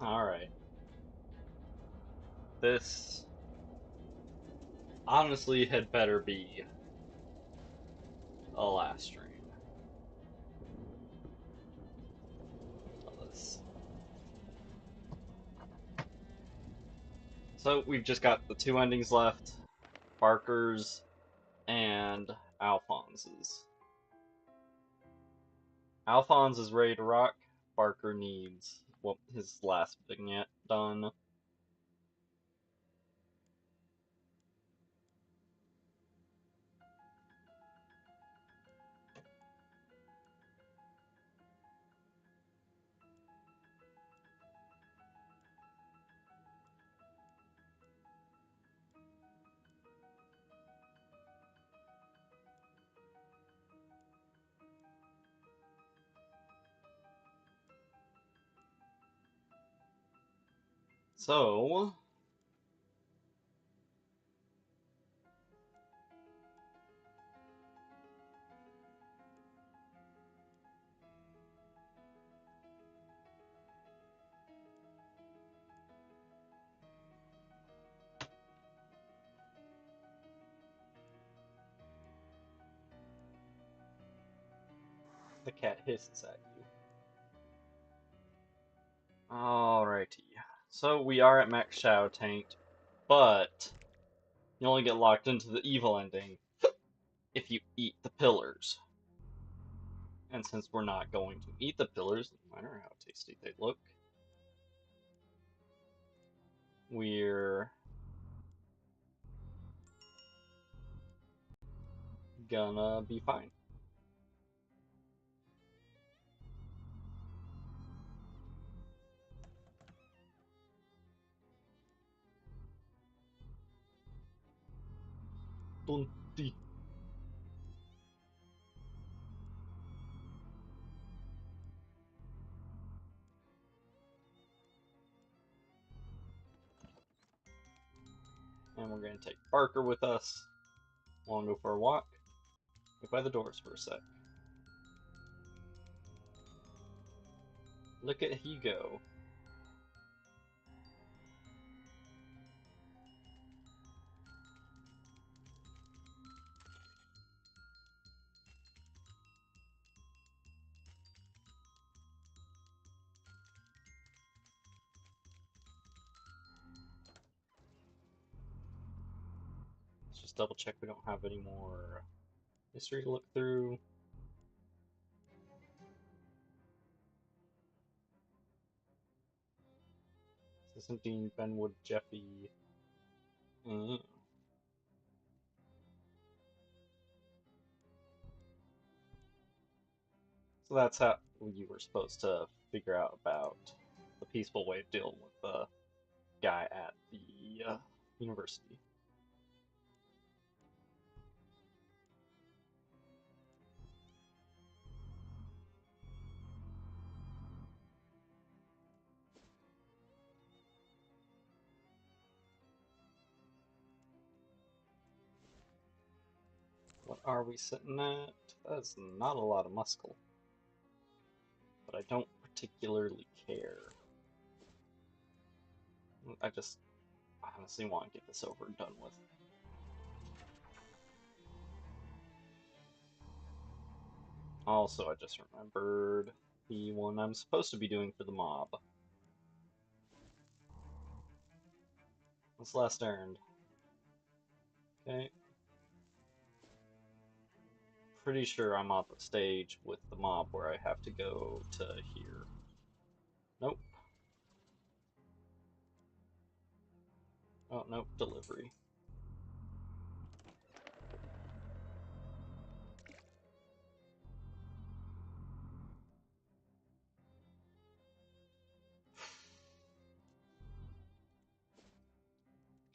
Alright. This honestly had better be a last stream. So we've just got the two endings left, Barker's and Alphonse's. Alphonse is ready to rock. Barker needs his last vignette done. So, the cat hisses at you. Alrighty. So we are at max shadow tanked, but you only get locked into the evil ending if you eat the pillars. And since we're not going to eat the pillars, no matter how tasty they look, we're gonna be fine. Tunti. And we're gonna take Barker with us. Wanna go for a walk? Go by the doors for a sec. Look at he go. Let's just double check we don't have any more history to look through. Assistant Dean, Benwood, Jeffy. So that's how you were supposed to figure out about the peaceful way of dealing with the guy at the university. What are we sitting at? That's not a lot of muscle, but I don't particularly care. I just honestly want to get this over and done with. Also, I just remembered the one I'm supposed to be doing for the mob. This last errand. Okay. Pretty sure I'm on the stage with the mob where I have to go to here. Nope. Oh, nope, delivery.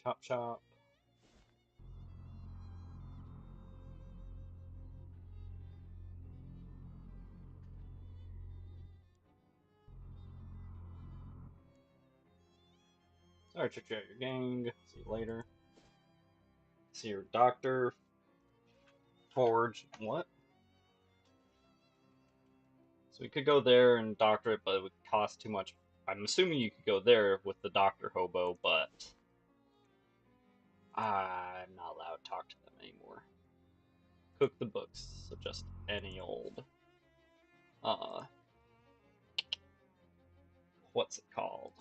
Chop chop. Sorry, check out your gang. See you later. See your doctor. Forge. What? So we could go there and doctor it, but it would cost too much I'm assuming you could go there with the Doctor Hobo, but I'm not allowed to talk to them anymore. Cook the books, so just any old, uh, what's it called?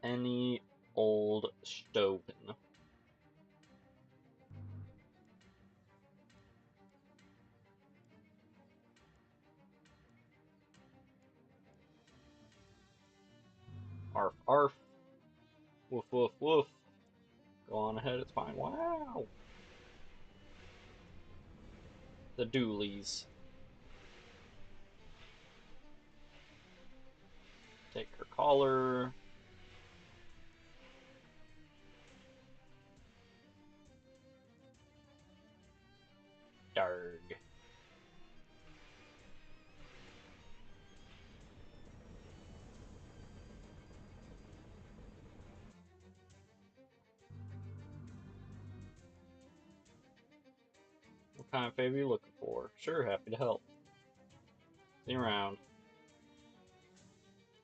Any old Stoven. Arf, arf. Woof, woof, woof. Go on ahead, it's fine. Wow! The doolies. Take her collar. Darg. What kind of favor are you looking for? Sure, happy to help. See you around.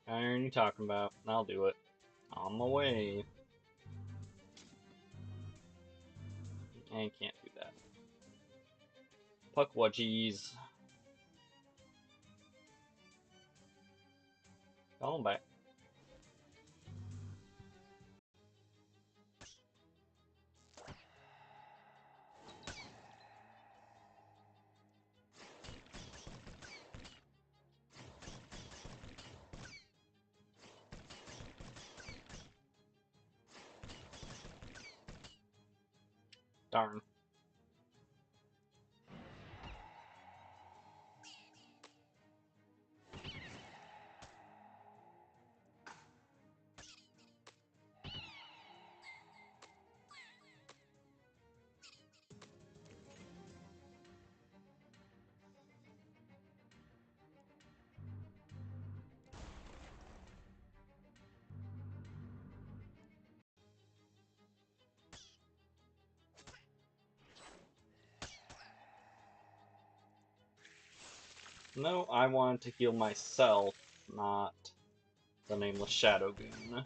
Iron you talking about? I'll do it. On my way. And can't do that. Puckwudgies. Call him back. Darn. No, I wanted to heal myself, not the nameless Shadow Goon.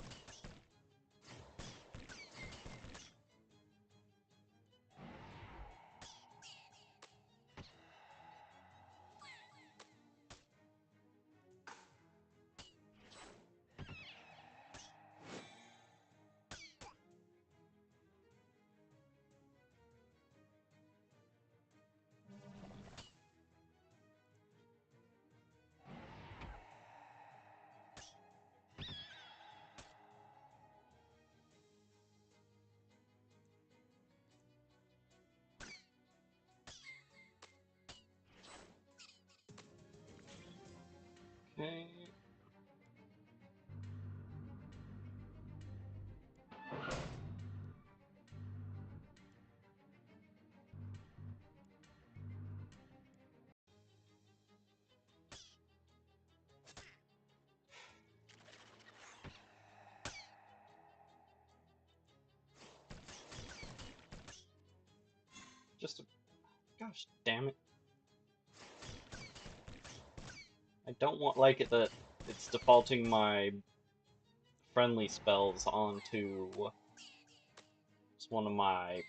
Okay. Just a... Gosh damn it. I don't want like it that it's defaulting my friendly spells onto just one of my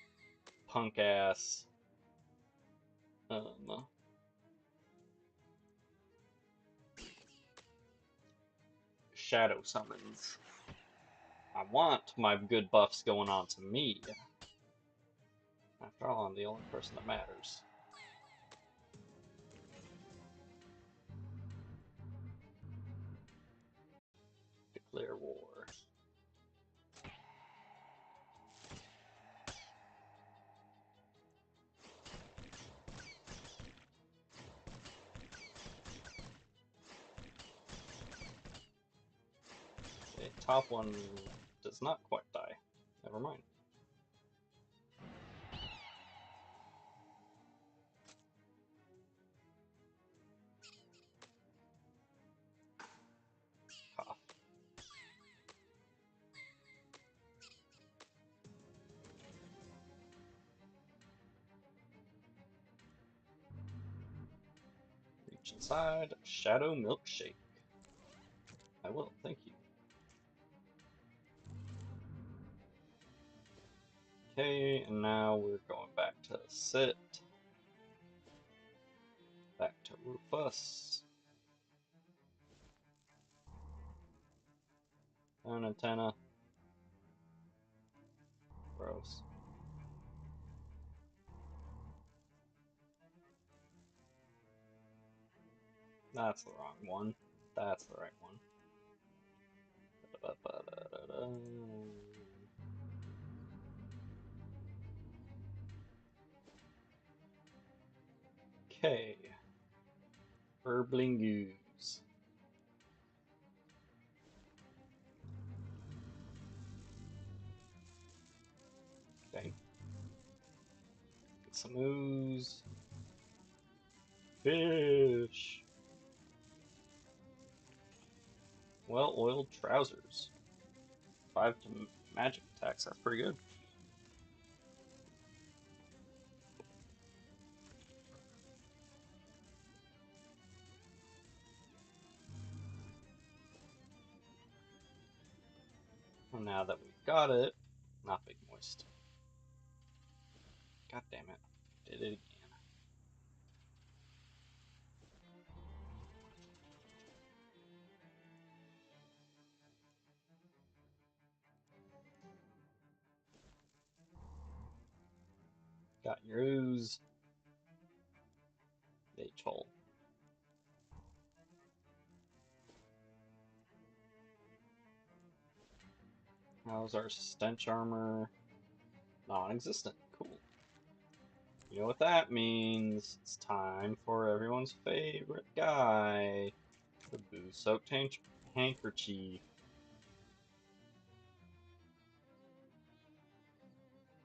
punk ass shadow summons. I want my good buffs going on to me. After all, I'm the only person that matters. Declare war. Okay, top one does not quite die. Never mind. Cough. Reach inside. Shadow milkshake. will, thank you. Okay, and now we're going back to sit. Back to Rufus. An antenna. Gross. That's the wrong one. That's the right one. Okay. Herblingoos. Okay. Get some ooze. Fish. Well, oiled trousers. 5 to magic attacks. That's pretty good. And now that we've got it, not big moist. God damn it. Did it again. Got your ooze. H-hole. How's our stench armor? Non-existent. Cool. You know what that means? It's time for everyone's favorite guy. The booze-soaked handkerchief.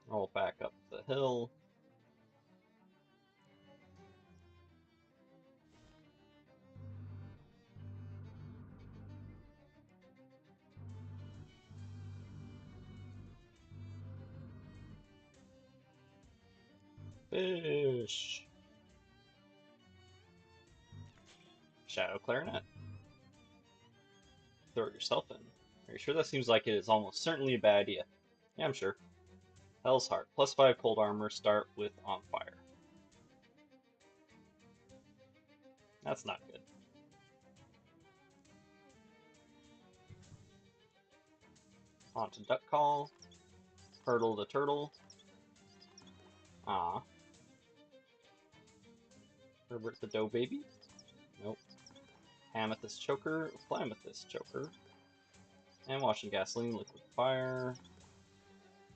Roll back up the hill. Fish. Shadow clarinet. Throw it yourself in. Are you sure that seems like it is almost certainly a bad idea? Yeah, I'm sure. Hell's Heart. +5 cold armor. Start with on fire. That's not good. On to duck call. Hurdle the turtle. Ah. Herbert the dough baby. Nope. Amethyst choker. Flamethyst choker. And washing gasoline. Liquid fire.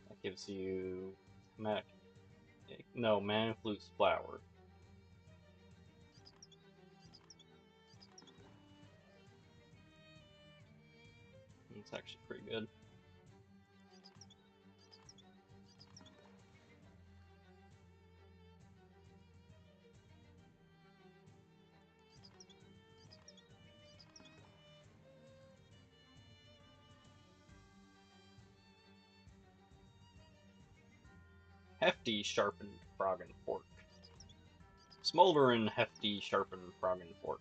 That gives you no, man flute's flower. It's actually pretty good. Hefty sharpened frog and fork. Smolderin hefty sharpened frog and fork.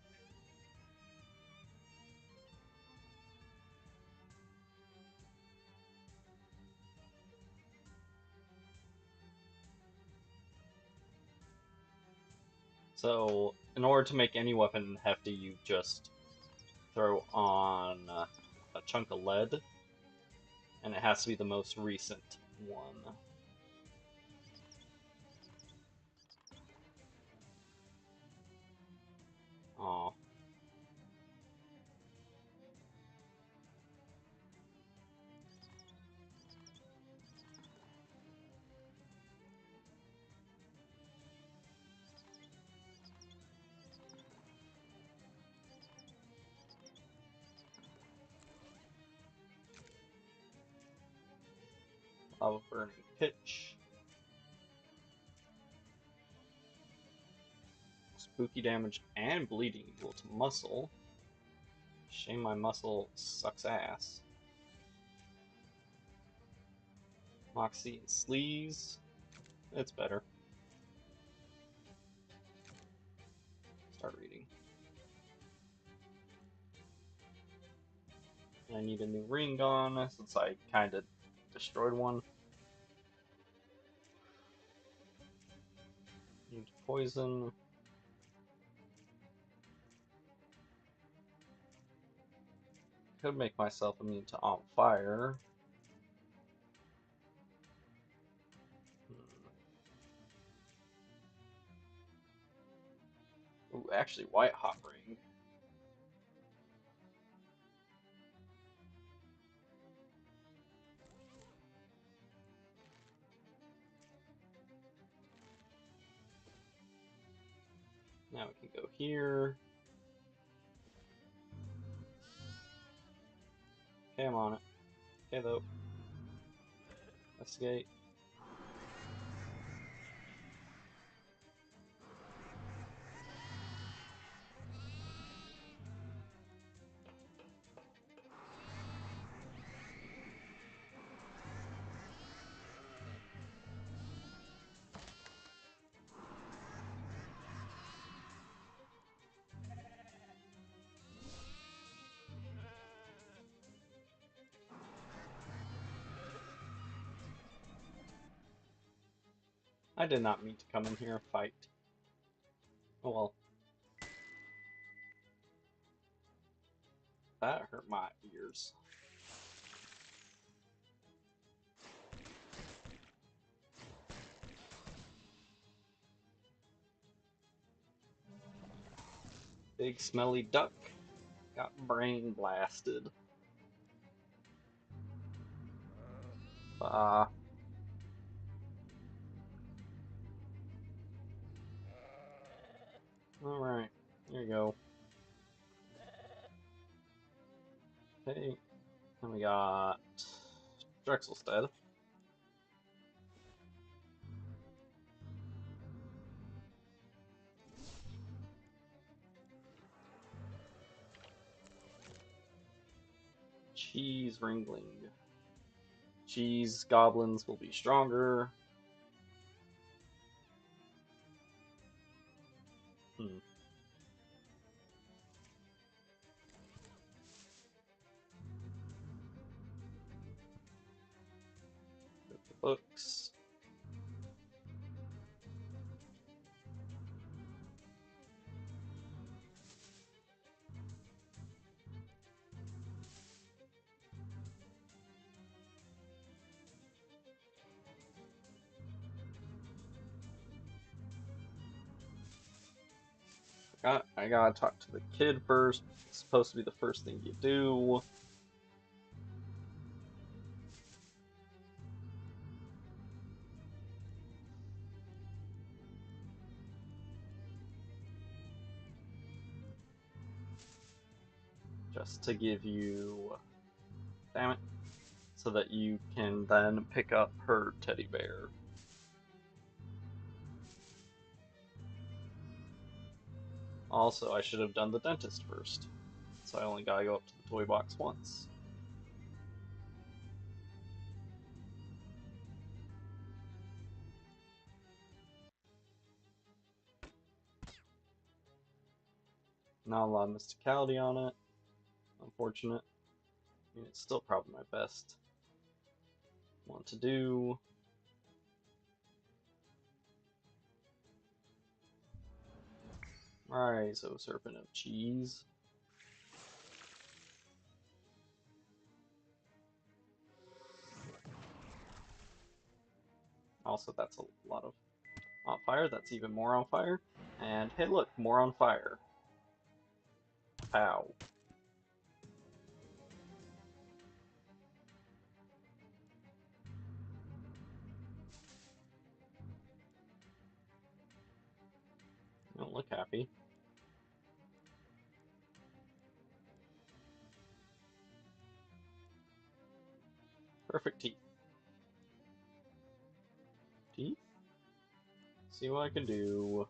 So, in order to make any weapon hefty, you just throw on a chunk of lead, and it has to be the most recent one. Aw. Lava burning pitch. Spooky damage and bleeding equal to muscle. Shame my muscle sucks ass. Moxie and Sleaze. It's better. Start reading. I need a new ring on since I kind of destroyed one. Need poison. Could make myself immune to on fire. Ooh, actually, white hot ring. Now we can go here. Okay, I'm on it. Okay, though. Escape. I did not mean to come in here and fight. Oh well. That hurt my ears. Big smelly duck got brain blasted. Alright, here you go. Okay, then we got Drexelstead. Cheese Ringling. Cheese goblins will be stronger. Hmm. Go to books. I gotta talk to the kid first. It's supposed to be the first thing you do. Just to give you... Damn it. So that you can then pick up her teddy bear. Also, I should have done the dentist first. So I only gotta go up to the toy box once. Not a lot of mysticality on it. Unfortunate. I mean, it's still probably my best one to do. Alright, so Serpent of Cheese. Also, that's a lot of on fire. That's even more on fire. And hey, look, more on fire. Pow. You don't look happy. Perfect teeth. Teeth? See what I can do.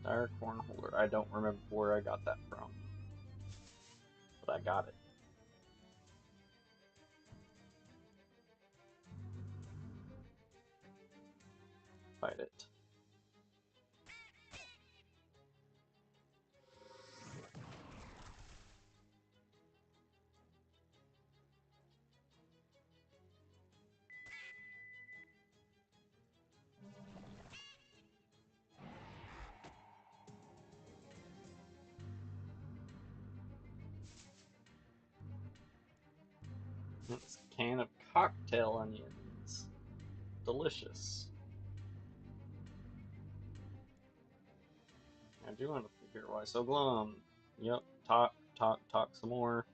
Dire corn holder. I don't remember where I got that from. But I got it. Fight it. It's a can of cocktail onions. Delicious. I do want to figure why so glum. Yep, talk some more.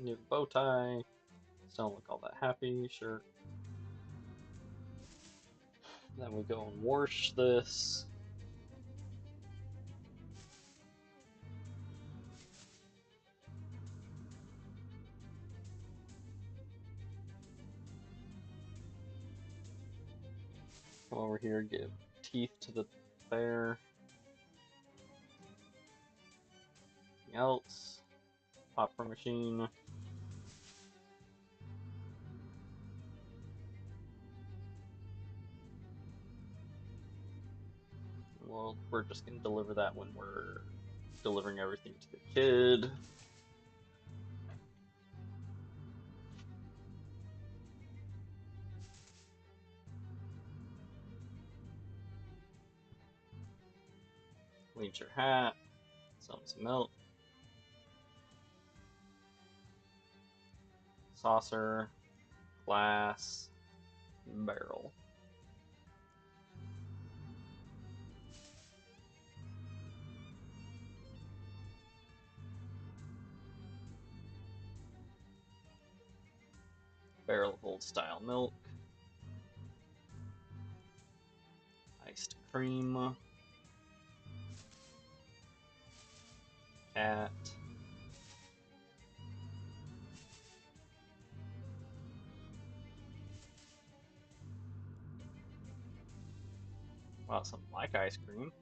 New bow tie. Still don't look all that happy, sure. Then we go and wash this. Come over here, give teeth to the bear. Anything else? Popcorn machine. Well, we're just gonna deliver that when we're delivering everything to the kid. Clean your hat. Some milk. Saucer. Glass. Barrel. Barrel of old style milk. Iced cream. Cat. Wow, something like ice cream.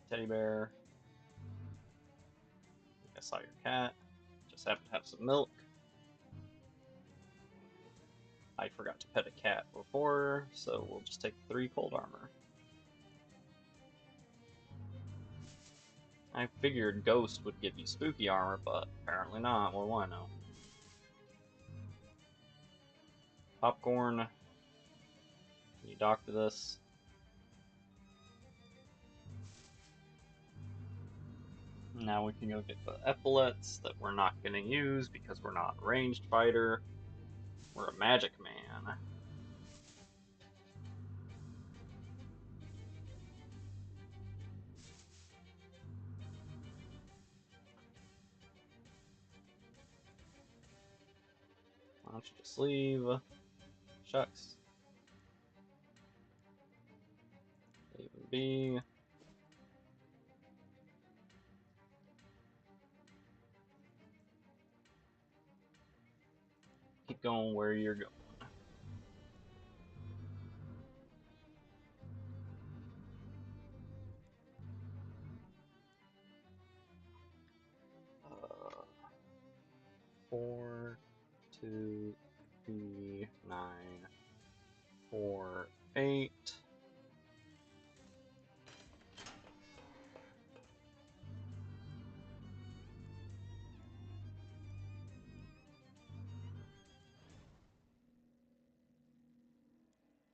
Teddy bear. I saw your cat. Just happen to have some milk. I forgot to pet a cat before, so we'll just take 3 cold armor. I figured Ghost would give you spooky armor, but apparently not. What do I know? Popcorn. Can you doctor this? Now we can go get the epaulets that we're not going to use because we're not a ranged fighter. We're a magic man. Why don't you just leave? Shucks. Leave and be. Keep going where you're going. Uh, 4, 2, 3, 9, 4, 8.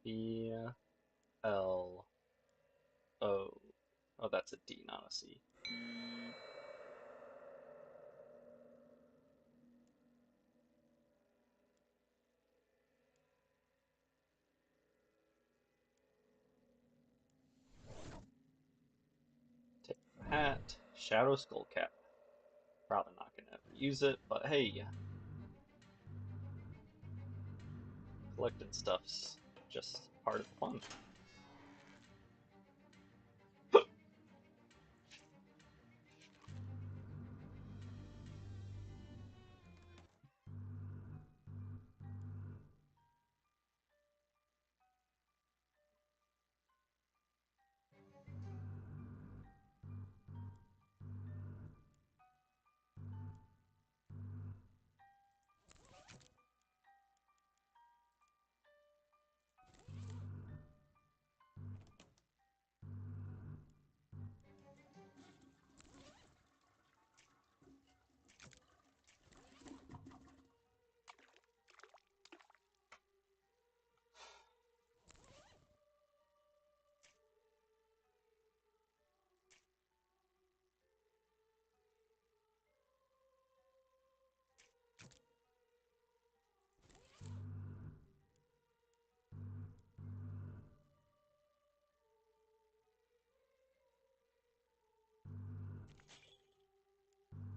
B, L, O. Oh, that's a D, not a C. Take the hat. Shadow Skull Cap. Probably not gonna ever use it, but hey, collecting stuff's just part of the fun.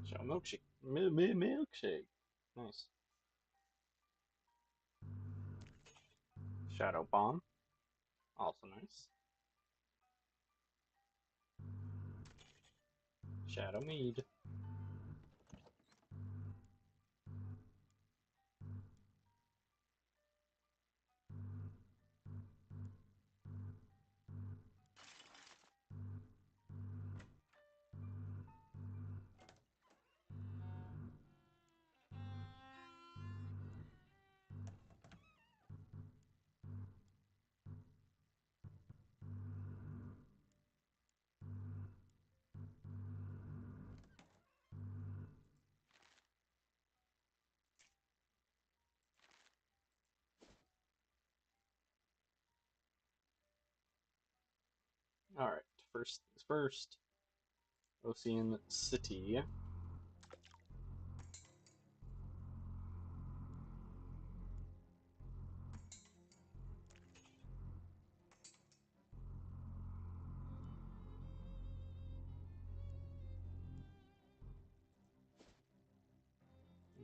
Shadow milkshake. Milkshake. Nice. Shadow bomb. Also nice. Shadow mead. Alright, first things first. Ocean City. And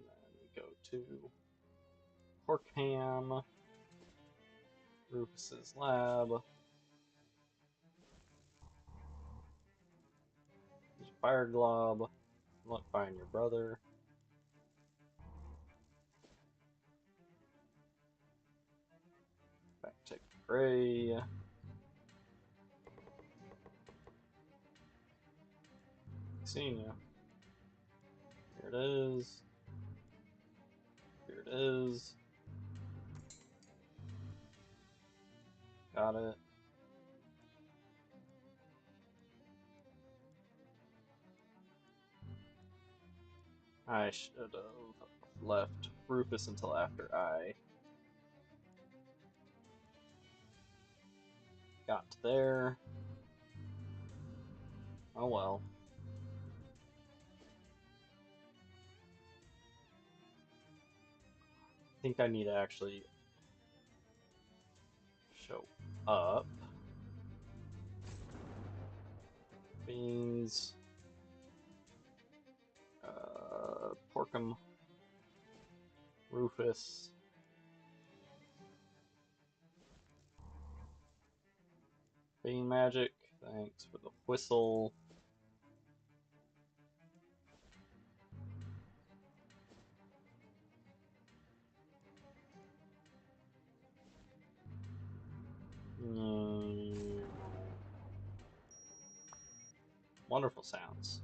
then we go to Porkham, Rufus's lab. There's a fire glob. Look, find your brother. Back to Gray. Seeing you. Here it is. Here it is. Got it. I should have left Rufus until after I got there. Oh well. I think I need to actually show up. Beans. Porkham. Rufus. Bean magic. Thanks for the whistle. Wonderful sounds.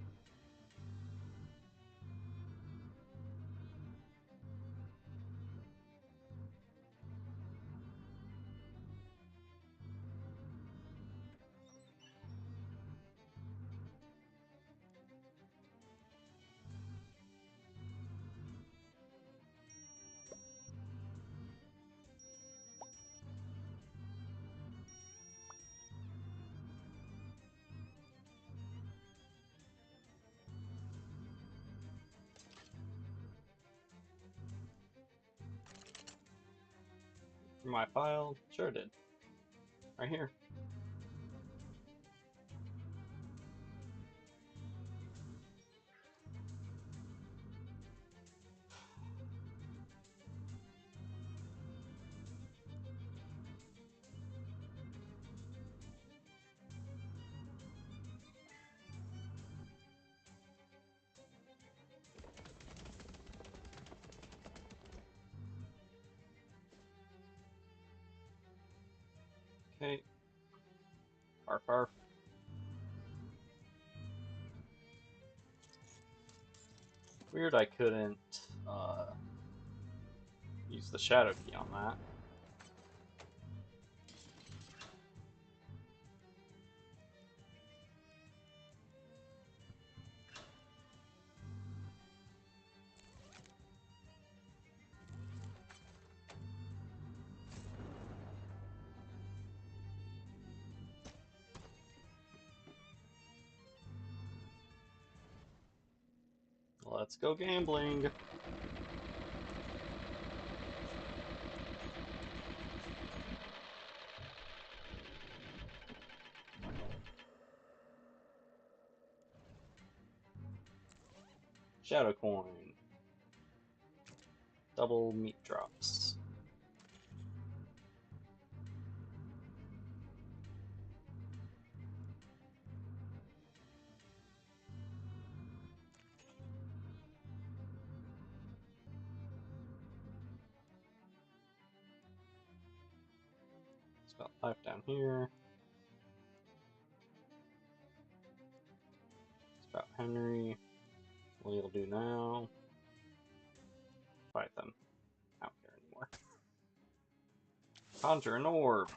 For my file, sure did. Right here. Okay. Arf arf. Weird I couldn't use the shadow key on that. Let's go gambling. Shadow coin. Double meat drops. It's about life down here. It's about Henry. What you'll do now. Fight them. I don't care anymore. Conjure an orb.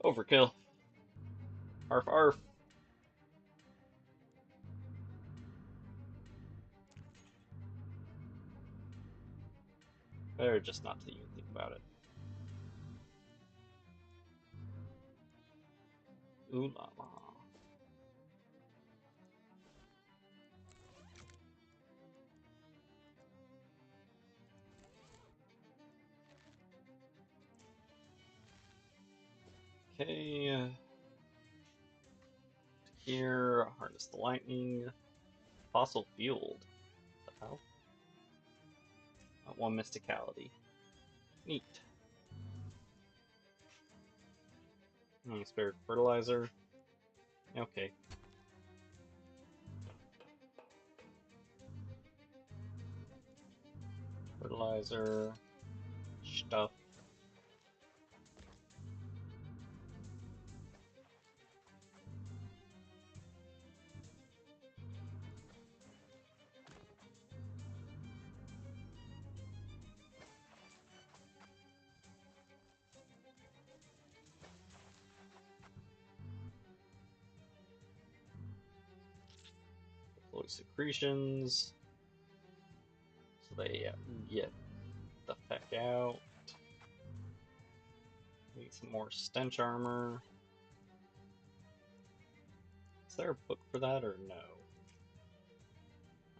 Overkill. Arf arf. Better just not to even think about it. Ooh la la. Okay. Here, harness the lightning. Fossil fueled. What the hell? One mysticality. Neat. Spared fertilizer. Okay. Fertilizer. Stuff. Deploy secretions. So they get the heck out. Need some more stench armor. Is there a book for that or no?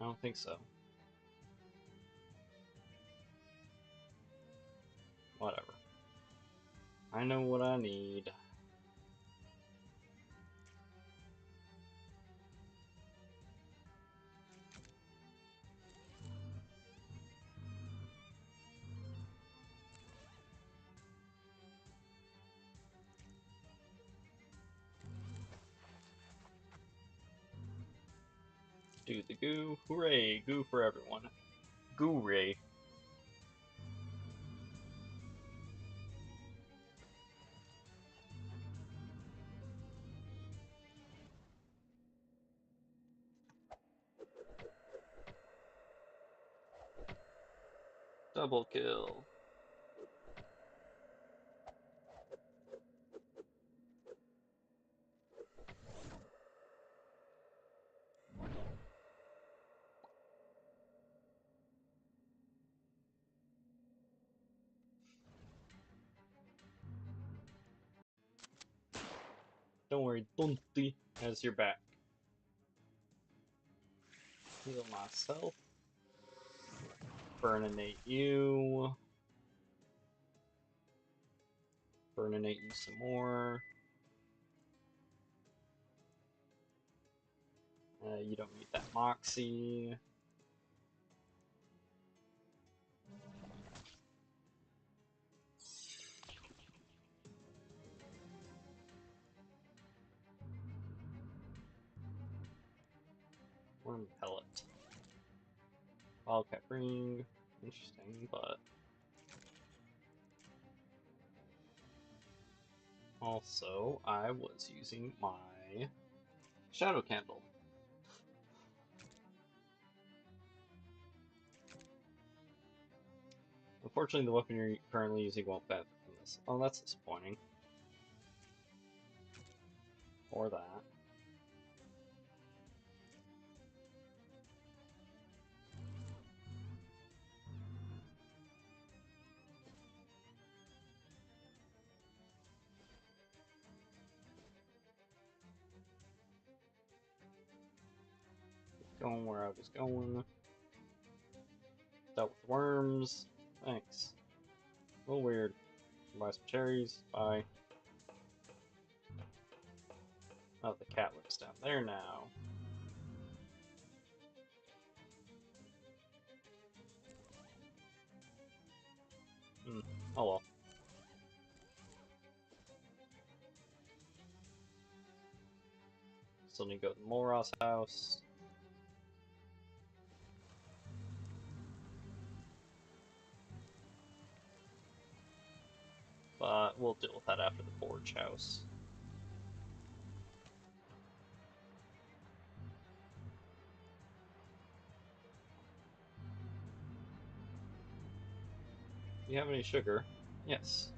I don't think so. Whatever. I know what I need. Do the goo. Hooray! Goo for everyone. Goo-ray. Double kill. Don't worry, Dunty has your back. Heal myself. Burninate you. Burninate you some more. You don't need that Moxie. Worm pellet. Wildcat ring. Interesting, but also I was using my shadow candle. Unfortunately, the weapon you're currently using won't benefit from this. Oh, that's disappointing. Or that. Going where I was going. Dealt with worms. Thanks. A little weird. Buy some cherries. Bye. Oh, the cat lives down there now. Oh well. Still need to go to Molros' house. But we'll deal with that after the Forge house. Do you have any sugar? Yes.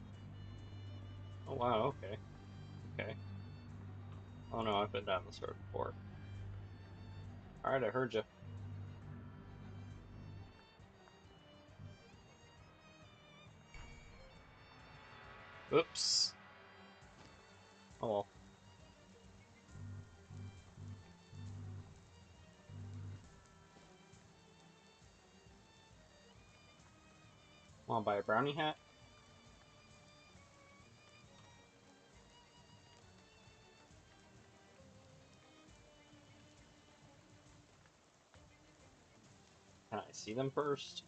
Oh wow, okay. Okay. Oh no, I've been down this road before. Alright, I heard you. Oops. Oh well. Wanna buy a brownie hat? Can I see them first?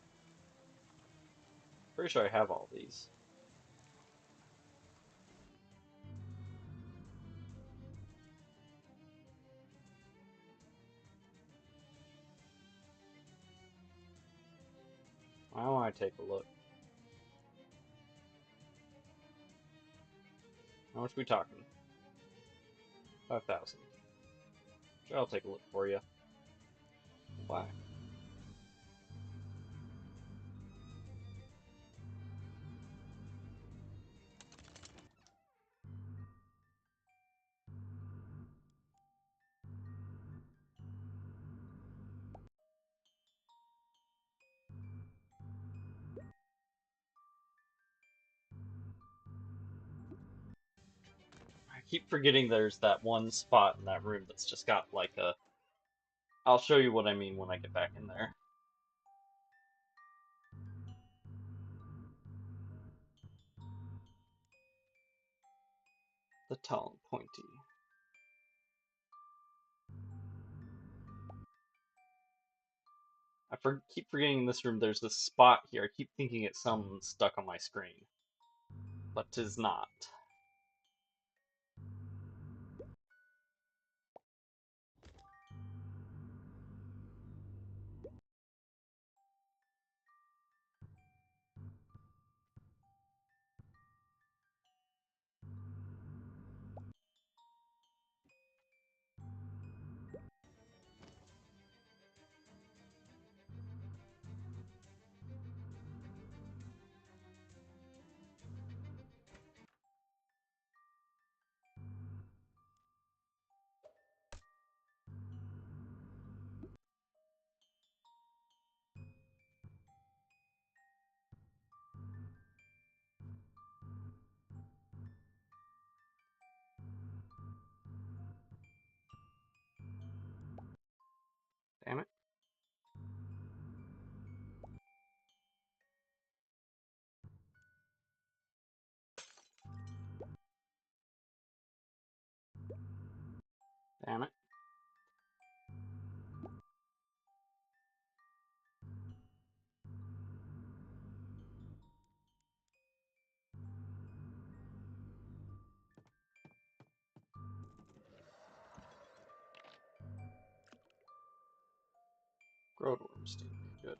Pretty sure I have all these. Why don't I take a look? How much we talking? 5,000. Sure, I'll take a look for you. Why? I keep forgetting there's that one spot in that room that's just got like a... I'll show you what I mean when I get back in there. The tall and pointy. Keep forgetting in this room there's this spot here. I keep thinking it's something stuck on my screen. But 'tis not. Damn it. Damn it. Growdworm stink. Good.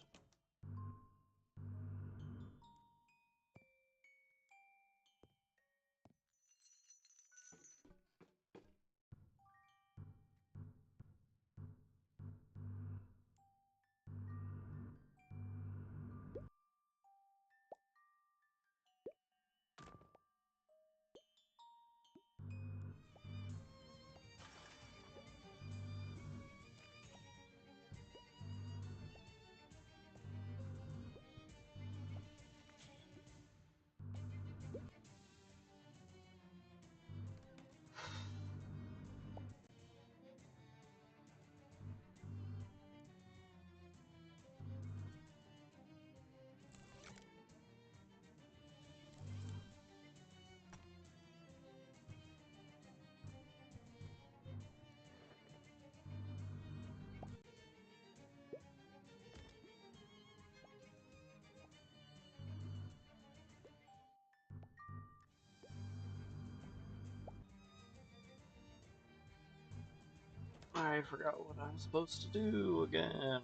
I forgot what I'm supposed to do again.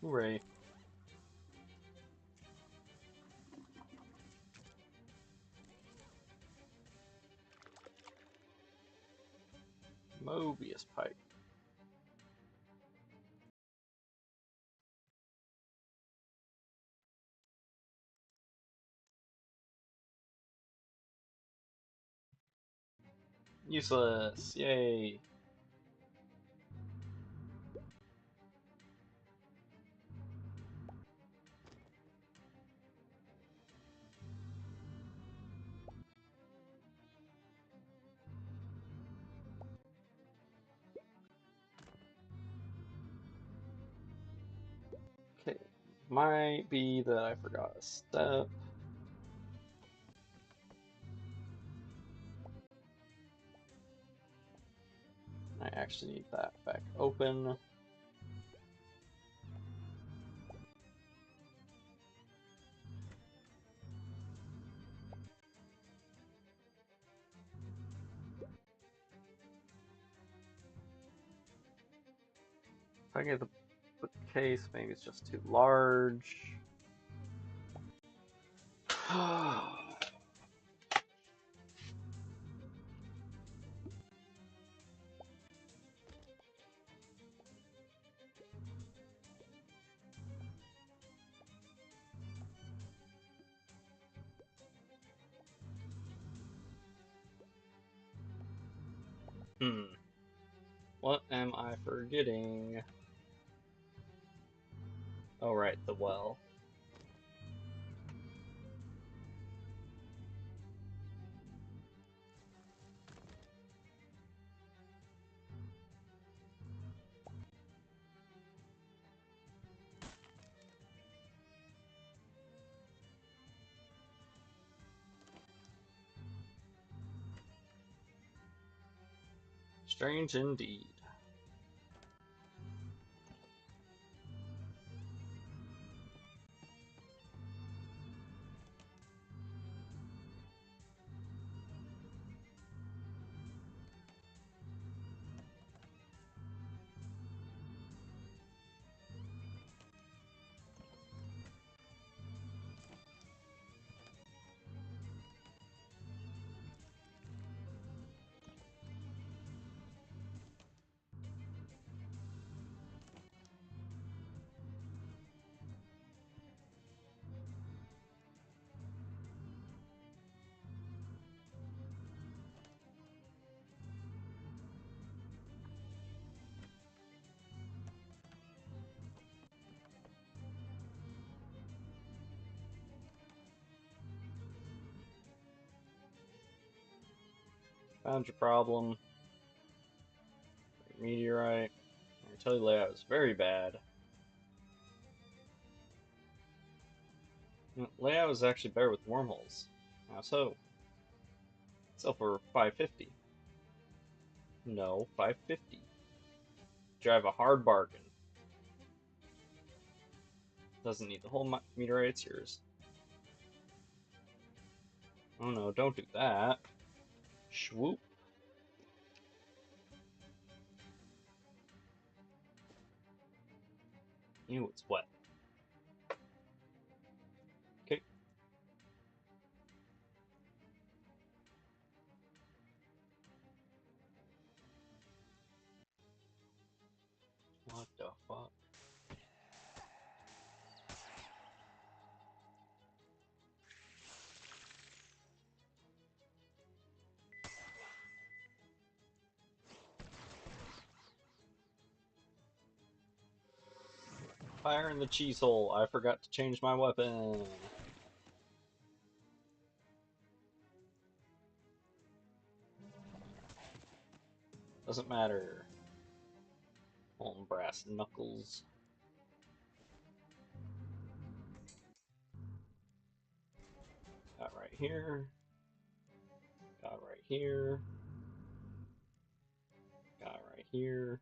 Hooray. Mobius pipe. Useless. Yay. Okay. Might be that I forgot a step. I actually need that back open. If I get the case, maybe it's just too large. What am I forgetting? Oh, right, the well. Strange indeed. Found your problem. Meteorite. I tell you, layout is very bad. Layout is actually better with wormholes. How so? Sell for 550. No, 550. Drive a hard bargain. Doesn't need the whole meteorite, it's yours. Oh no, don't do that. Swoop. Ew, it's wet. Okay. What the fuck? Fire in the cheese hole. I forgot to change my weapon. Doesn't matter. Molten brass knuckles. Got right here. Got right here. Got right here.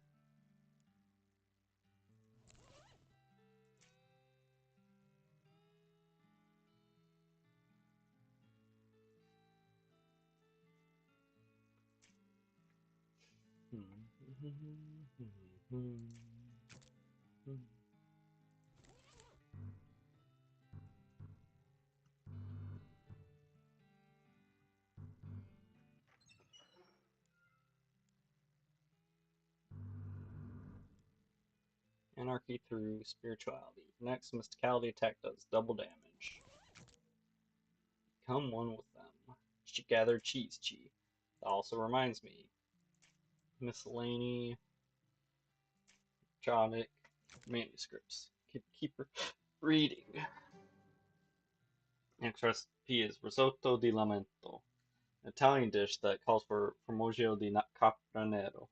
Anarchy through spirituality. Next, mysticality attack does double damage. Become one with them. Gather cheese chi. That also reminds me. Miscellany, Jonic, manuscripts. Keep reading. Next recipe is risotto di lamento, an Italian dish that calls for formaggio di capra nero,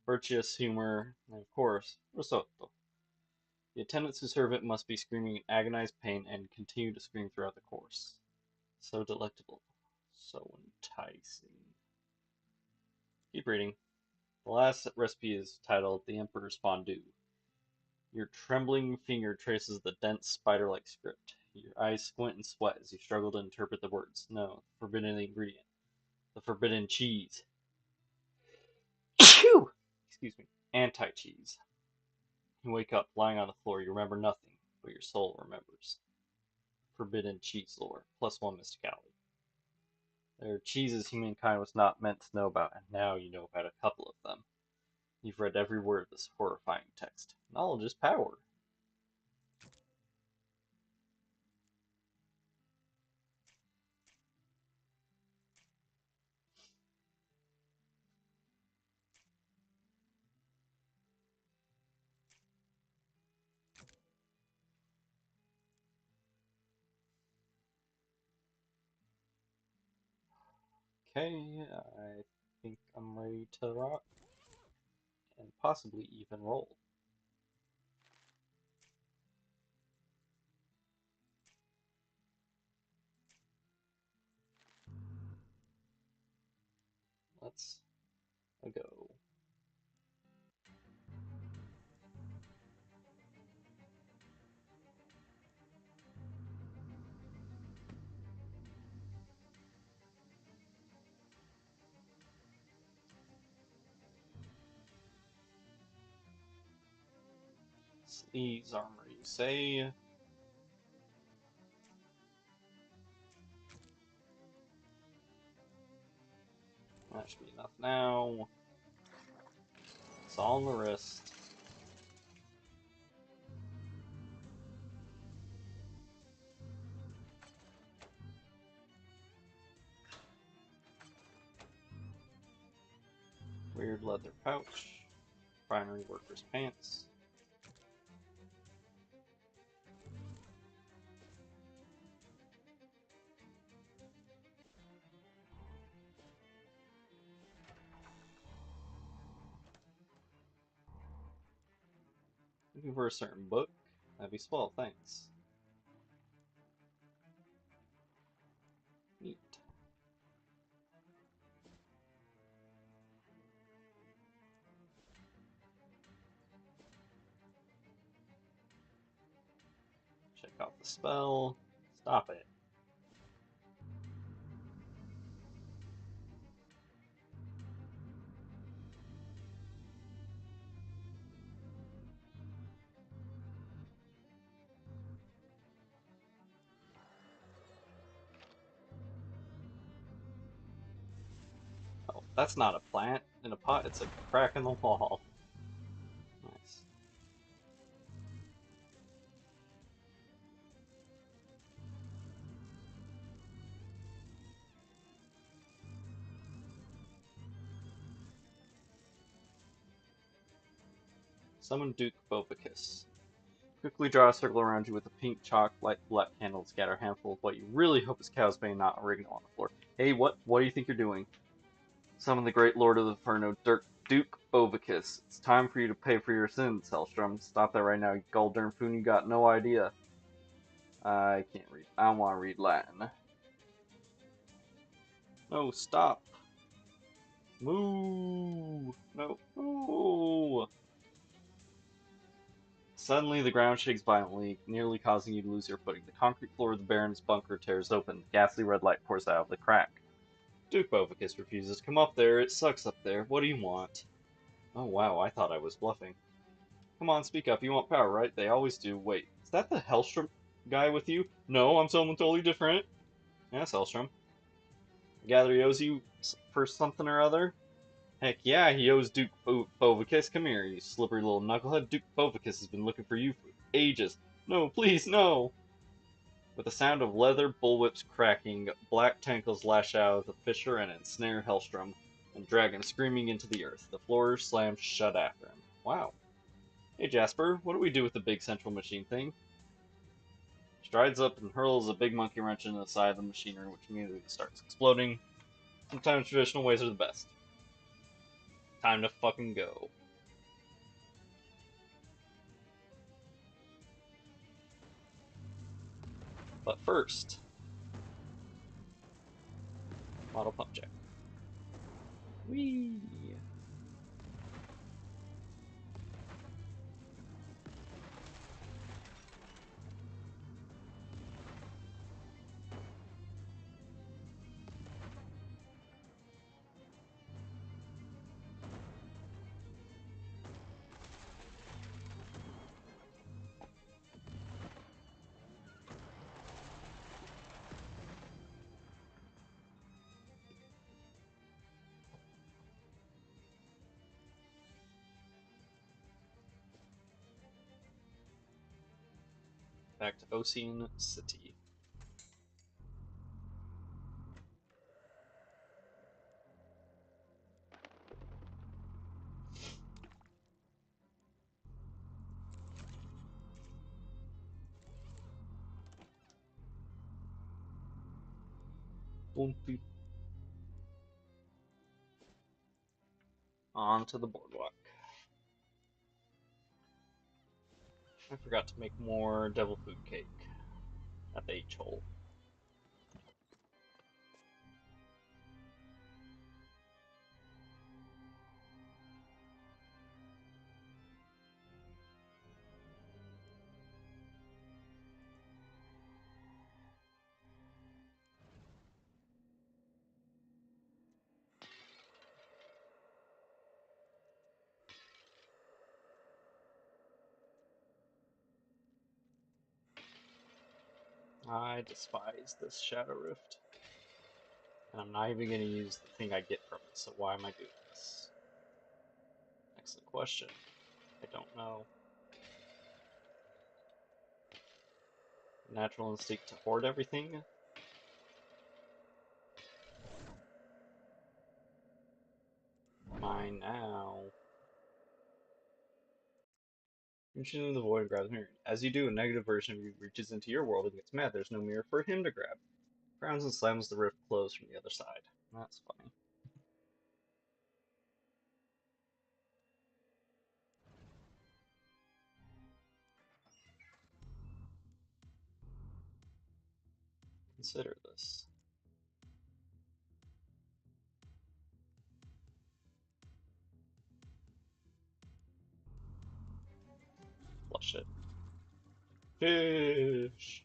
virtuous humor, and of course, risotto. The attendants who serve it must be screaming in agonized pain and continue to scream throughout the course. So delectable, so enticing. Keep reading. The last recipe is titled The Emperor's Fondue. Your trembling finger traces the dense, spider-like script. Your eyes squint and sweat as you struggle to interpret the words. No, the forbidden ingredient. The forbidden cheese. Excuse me. Anti-cheese. You wake up, lying on the floor. You remember nothing, but your soul remembers. Forbidden cheese lore. +1 mysticality. There are cheeses humankind was not meant to know about, and now you know about a couple of them. You've read every word of this horrifying text. Knowledge is power. Okay, I think I'm ready to rock and possibly even roll. Let's go. Sleeves armor, you say? That should be enough now. It's all on the wrist. Weird leather pouch. Primary worker's pants. Looking for a certain book? That'd be swell, thanks. Neat. Check out the spell. Stop it. Oh, that's not a plant in a pot, it's a crack in the wall. Nice. Summon Duke Bobicus. Quickly draw a circle around you with a pink chalk light black candle to scatter a handful of what you really hope is cow's bane, not oregano on the floor. Hey, what do you think you're doing? Summon the great lord of the Inferno, Duke Bovicus. It's time for you to pay for your sins, Hellstrom. Stop that right now, you Goldernfoon. You got no idea. I can't read. I don't want to read Latin. No, stop. Move. No. No. Suddenly, the ground shakes violently, nearly causing you to lose your footing. The concrete floor of the Baron's bunker tears open. The ghastly red light pours out of the crack. Duke Bovicus refuses to come up there. It sucks up there. What do you want? Oh wow, I thought I was bluffing. Come on, speak up. You want power, right? They always do. Wait, is that the Hellstrom guy with you? No, I'm someone totally different. Yes, Hellstrom. I gather he owes you for something or other? Heck yeah, he owes Duke Bovicus. Come here, you slippery little knucklehead. Duke Bovicus has been looking for you for ages. No, please, no! With the sound of leather bullwhips cracking, black tentacles lash out of the fissure and ensnare Hellstrom, and drag him screaming into the earth. The floor slams shut after him. Wow. Hey Jasper, what do we do with the big central machine thing? Strides up and hurls a big monkey wrench into the side of the machinery, which immediately starts exploding. Sometimes traditional ways are the best. Time to fucking go. But first, model pump jack. Whee! Back to Ocean City. On to the boardwalk. I forgot to make more devil food cake at the H-hole. I despise this Shadow Rift. And I'm not even going to use the thing I get from it, so why am I doing this? Excellent question. I don't know. Natural instinct to hoard everything? Mine now. Reaching into the void and grabs a mirror. As you do, a negative version of you reaches into your world and gets mad. There's no mirror for him to grab. Frowns and slams the rift closed from the other side. That's funny. Consider this. Flush it. Fish!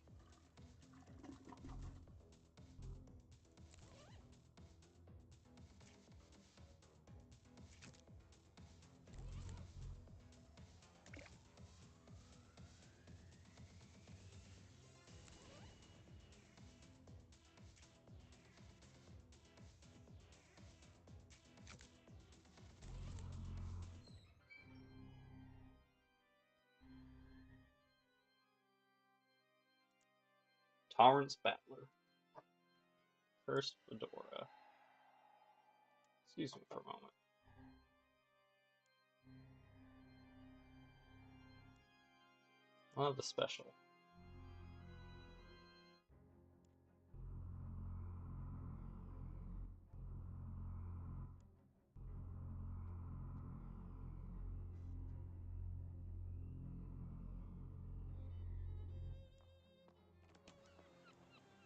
Torrance Battler. First Fedora. Excuse me for a moment. I'll have the special.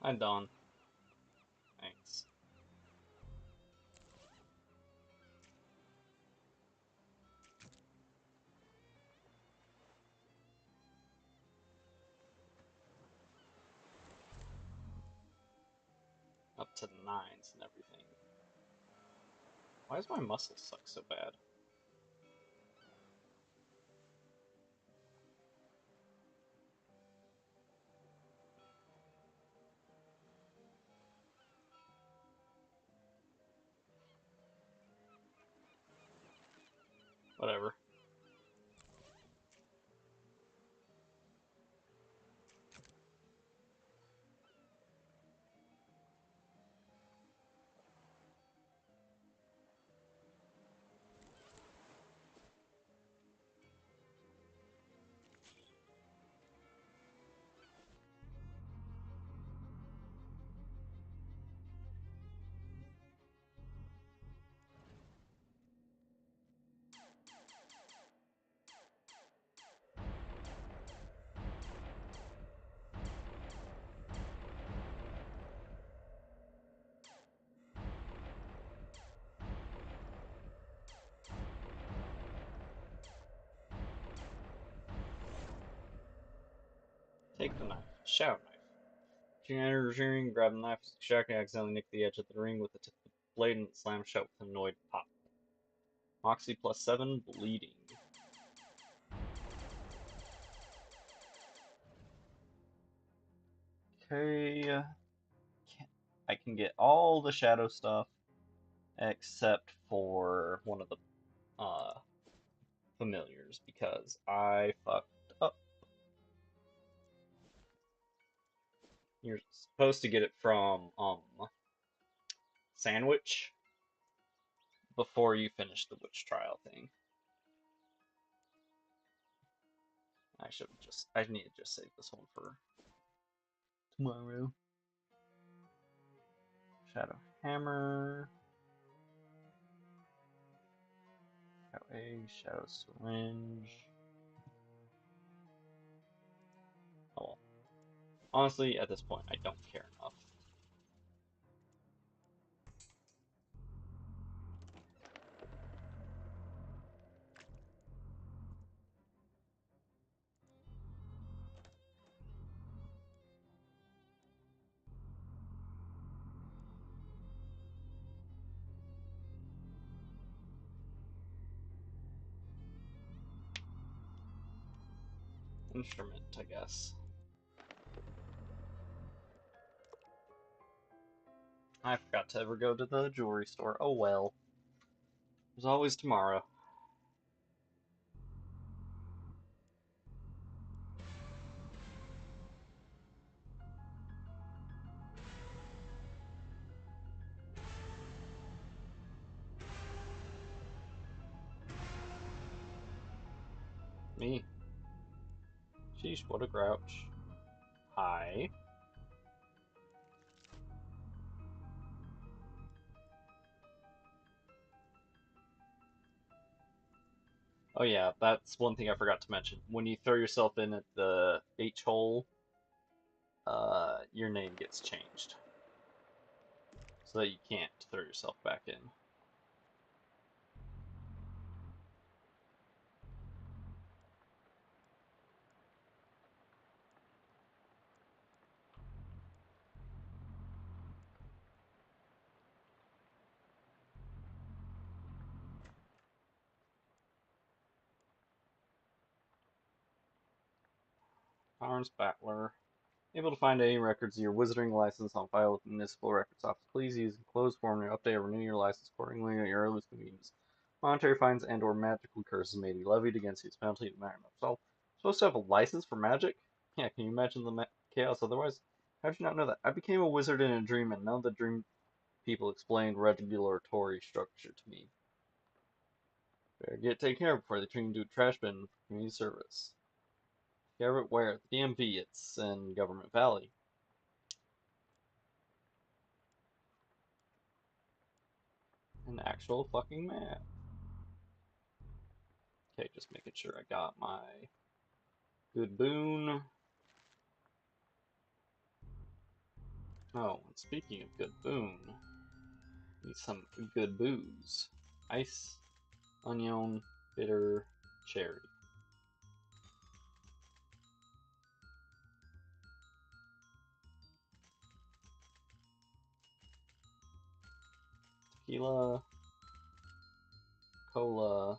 Hi, Dawn. Thanks. Up to the nines and everything. Why does my muscle suck so bad? Whatever. Take the knife. Shadow knife. She enters the ring, grab the knife, extract, and accidentally nick the edge of the ring with the tip of the blade and slam shut with an annoyed pop. Moxie +7, bleeding. Okay. I can get all the shadow stuff except for one of the familiars because I fucked up. You're supposed to get it from Sandwich before you finish the witch trial thing. I need to just save this one for tomorrow. Shadow hammer. Shadow egg, shadow syringe. Oh well. Honestly, at this point, I don't care enough. Instrument, I guess. I forgot to ever go to the jewelry store. Oh well. There's always tomorrow. Me. Sheesh, what a grouch. Hi. Oh yeah, that's one thing I forgot to mention. When you throw yourself in at the H hole, your name gets changed. So that you can't throw yourself back in. Arms Battler. Able to find any records of your wizarding license on file with the Municipal Records Office. Please use enclosed form to update or renew your license accordingly at your earliest convenience. Monetary fines and or magical curses may be levied against you as penalty to matter of self. Supposed to have a license for magic? Yeah, can you imagine the chaos otherwise? How did you not know that? I became a wizard in a dream and none of the dream people explained regulatory structure to me. Better get taken care of before they turn you into a trash bin for community service. Garrett Ware, the DMV, it's in Government Valley. An actual fucking map. Okay, just making sure I got my good boon. Oh, and speaking of good boon, need some good booze. Ice, onion, bitter, cherry. Tequila, cola,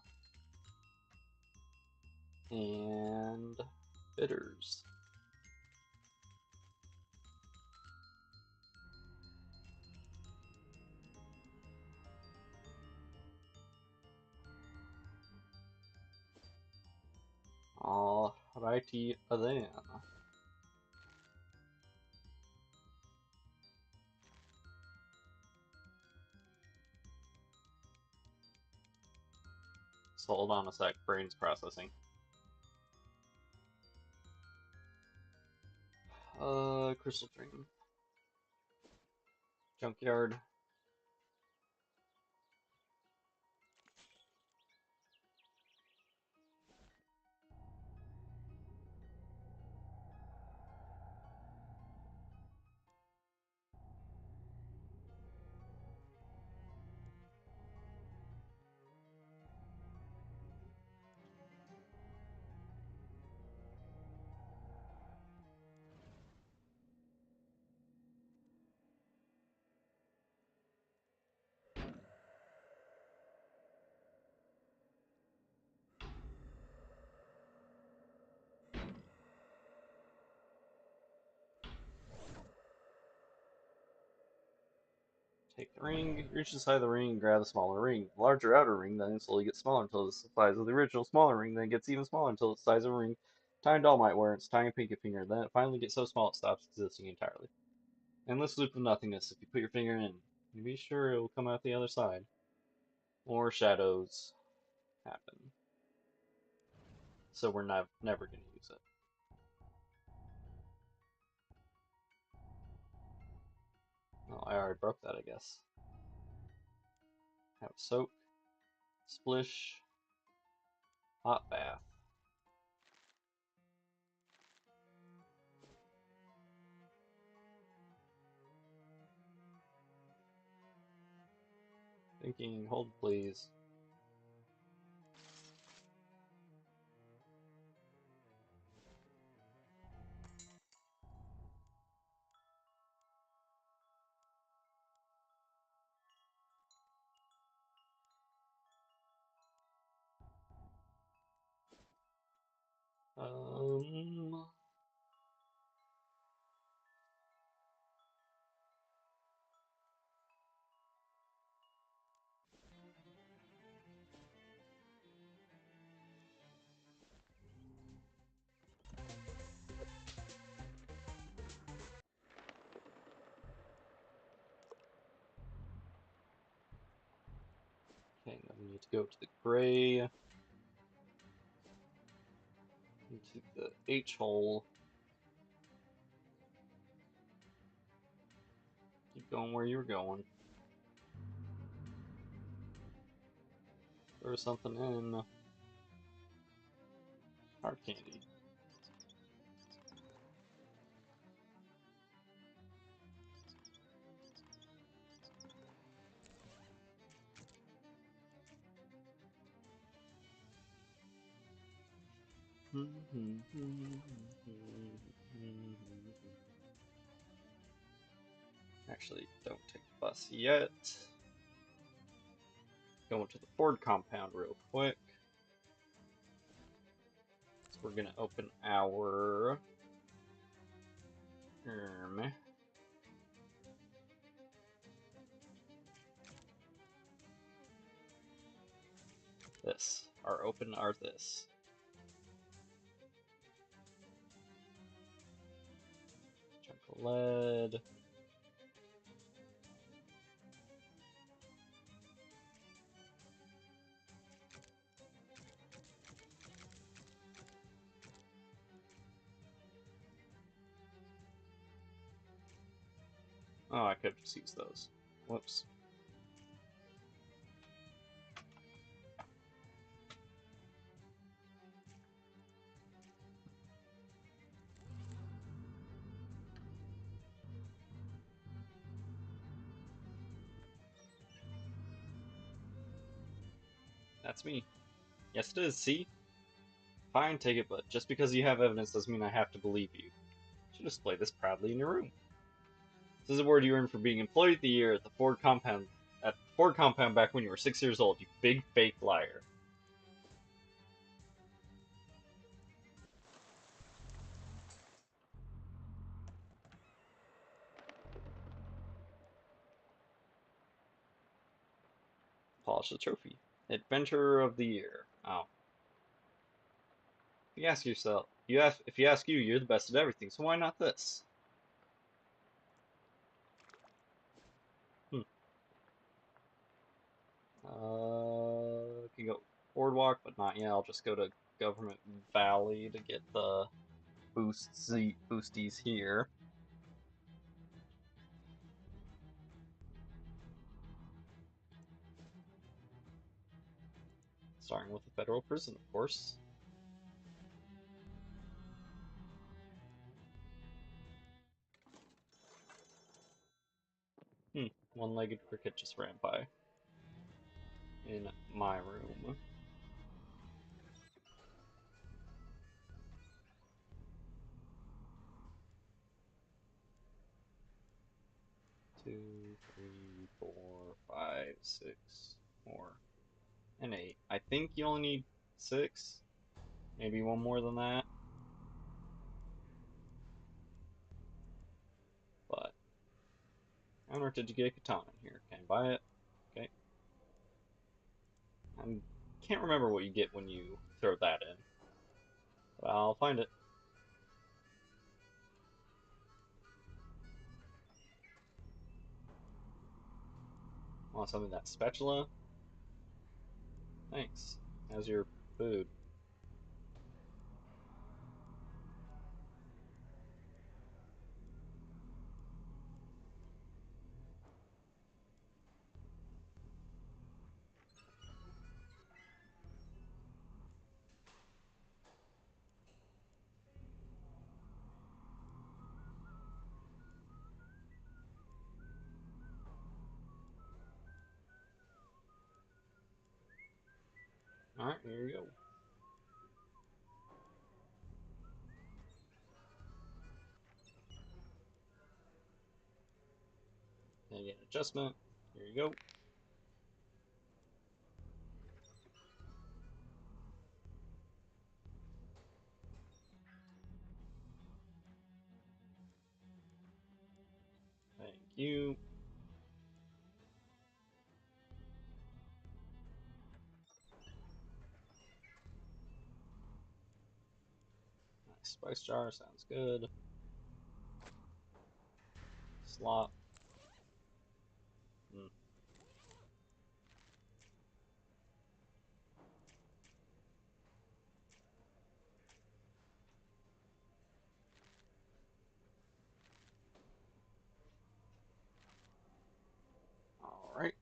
and bitters. Alrighty then. So hold on a sec, brain's processing. Crystal Dream. Junkyard. Take the ring, reach the side of the ring, grab the smaller ring. The larger outer ring then slowly gets smaller until it's the size of the original smaller ring, then it gets even smaller until it's the size of a ring tiny doll might wear its tiny pinky finger, then it finally gets so small it stops existing entirely. Endless loop of nothingness. If you put your finger in, be sure it will come out the other side. More shadows happen. So we're never going to use it. Well, I already broke that, I guess. Have a soak, splish, hot bath. Thinking, hold please. Um, okay, now we need to go to the gray, into the H hole. Keep going where you were going. Throw something in. Hard candy. Actually, don't take the bus yet. Going to the Ford compound real quick. So we're gonna open our this. Our open our this. Chunk of lead. Oh, I could have just used those. Whoops. That's me. Yes, it is. See? Fine, take it, but just because you have evidence doesn't mean I have to believe you. You should display this proudly in your room. This is a award you earned for being Employee of the Year at the Ford compound. At the Ford compound back when you were 6 years old, you big fake liar. Polish the trophy. Adventurer of the Year. Oh. if you ask you, you're the best at everything, so why not this? Hmm. Can go boardwalk, but not yet. I'll just go to Government Valley to get the boosties here. Starting with the federal prison, of course. One-legged cricket just ran by in my room. Two, three, four, five, six, more, and 8. I think you only need 6, maybe one more than that. But I wonder, did you get a katana in here? Can I buy it? Okay. I can't remember what you get when you throw that in, but I'll find it. Want some of that spatula? Thanks. How's your food? Alright, here you go. Can I get an adjustment? Here you go. Thank you. Nice spice jar, sounds good. Slot. Mm. Alright.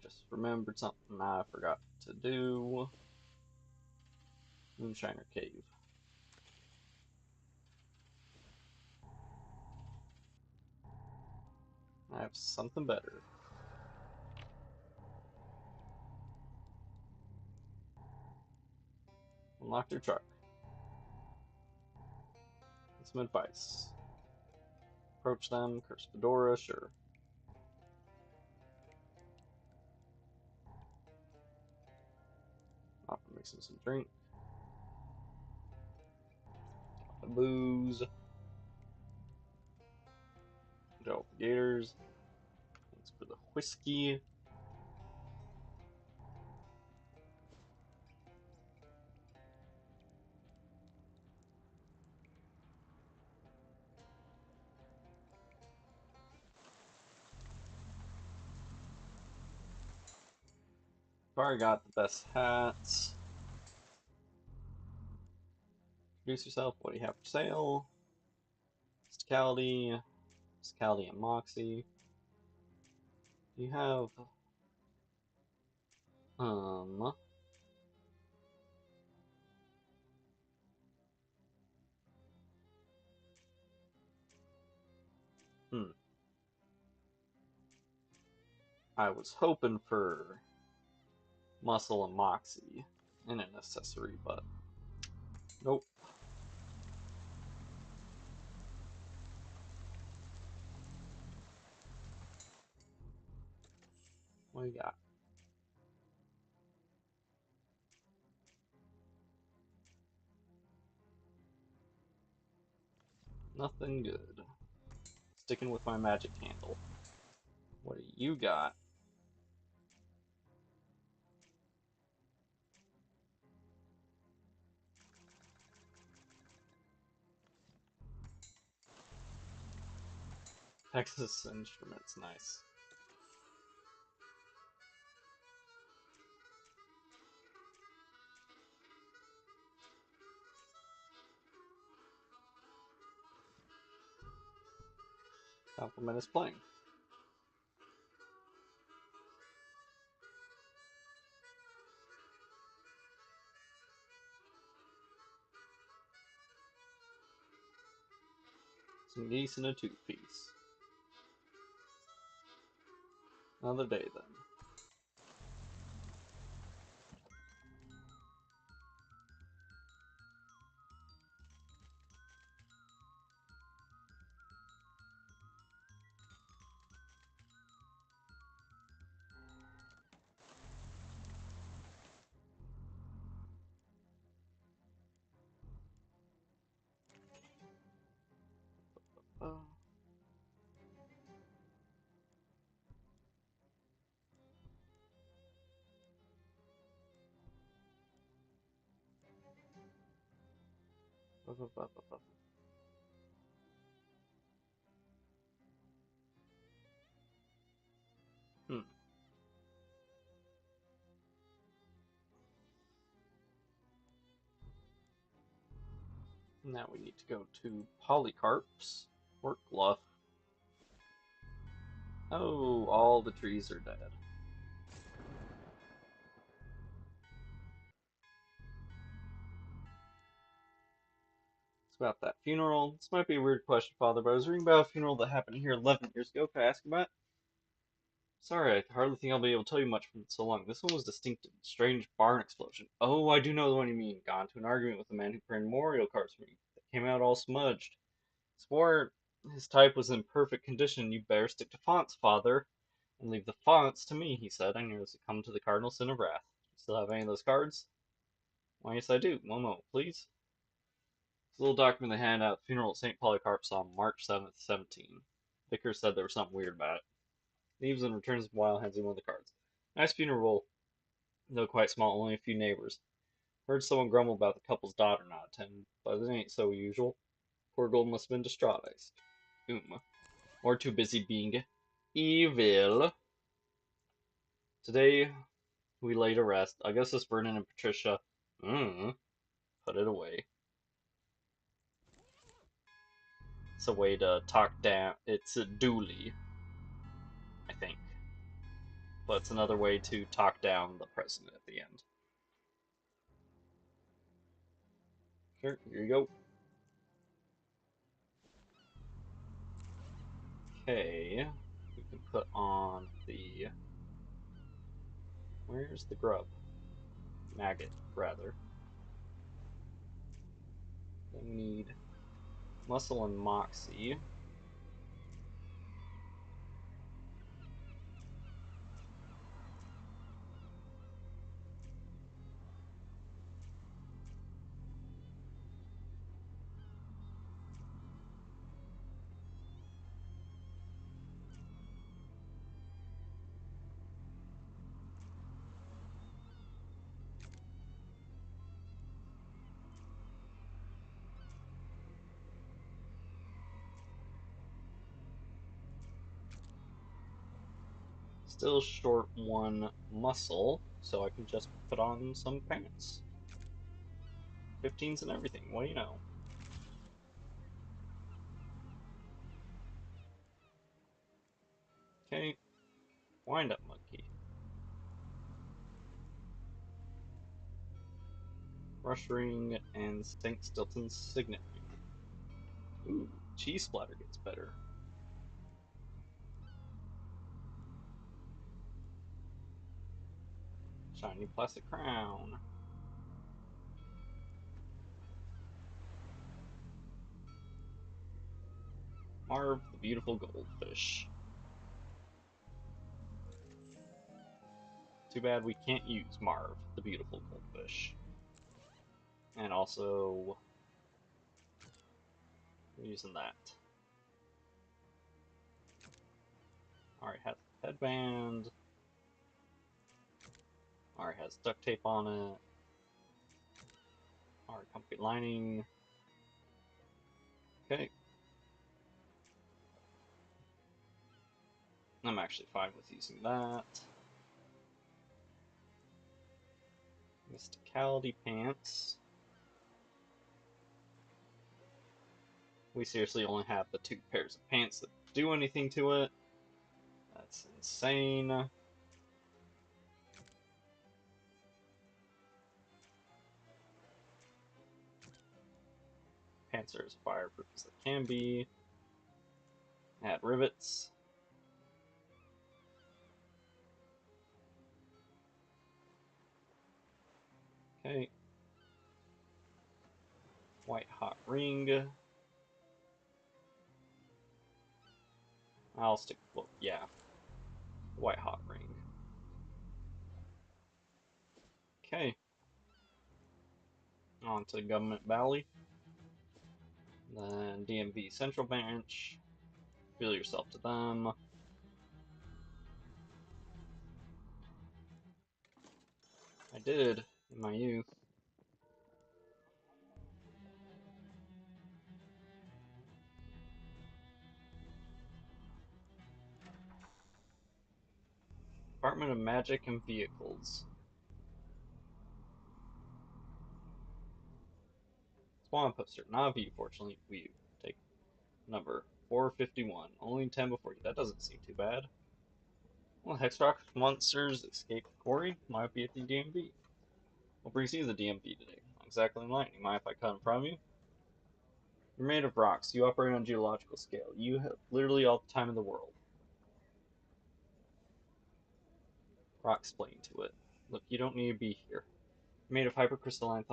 Just remembered something I forgot to do. Moonshiner Cave. I have something better. Unlock your truck. Get some advice. Approach them, curse Fedora, sure. Offer mixing some drink. The booze. Gel the gators. Thanks for the whiskey. I've already got the best hats. Introduce yourself. What do you have for sale? Mysticality. Mysticality and Moxie. Do you have um hmm. I was hoping for muscle and Moxie in an accessory, but nope. What do you got? Nothing good. Sticking with my magic handle. What do you got? Texas Instruments, nice. Compliment is playing. Some geese and a two-piece. Another day then. Oh. Hmm. Now we need to go to Polycarp's Work Bluff. Oh, all the trees are dead. It's about that funeral. This might be a weird question, Father, but I was reading about a funeral that happened here 11 years ago. Can I ask about it? Sorry, I hardly think I'll be able to tell you much from so long. This one was distinctive. Strange barn explosion. Oh, I do know the one you mean. Got into an argument with the man who printed memorial cards for me. They came out all smudged. Swore his type was in perfect condition. You better stick to fonts, Father, and leave the fonts to me, he said. I knew it was to come to the cardinal sin of wrath. Still have any of those cards? Why, yes, I do. One moment, please. This little document they handed out at the funeral at St. Polycarp's on March 7th, 17. Vicar said there was something weird about it. Leaves and returns the while hands him one of the cards. Nice funeral, though quite small, only a few neighbors. Heard someone grumble about the couple's daughter not attending, but it ain't so usual. Poor Gold must have been distraught, I assume. Or too busy being evil. Today, we lay to rest. Augustus, Vernon, and Patricia put it away. It's a way to talk down. It's a duly, I think. But it's another way to talk down the president at the end. Sure, here you go. Okay, we can put on the... Where's the grub? Maggot, rather. Then we need muscle and moxie. Still short one muscle, so I can just put on some pants. 15s and everything, what do you know? Okay, wind up monkey. Rush ring and St. Stilton's signet ring. Ooh, cheese splatter gets better. Shiny plastic crown. Marv the beautiful goldfish. Too bad we can't use Marv the beautiful goldfish. And also, we're using that. Alright, has a headband. Alright, has duct tape on it. Alright, comfy lining. Okay. I'm actually fine with using that. Mysticality pants. We seriously only have the 2 pairs of pants that do anything to it. That's insane. Pants are as fireproof as they can be. Add rivets. Okay. White hot ring. I'll stick, well, yeah, white hot ring. Okay. On to Government Valley. Then DMV Central Branch. Reveal yourself to them. I did in my youth. Department of Magic and Vehicles. Spawn poster. Not view, fortunately. View. Take number 451. Only 10 before you. That doesn't seem too bad. Well, Hexrock monsters escape quarry. Might be at the DMV. What brings you to the DMV today? Not exactly enlightening. Mind if I cut in front of you? You're made of rocks. You operate on a geological scale. You have literally all the time in the world. Rock explained to it. Look, you don't need to be here. You're made of hypercrystalline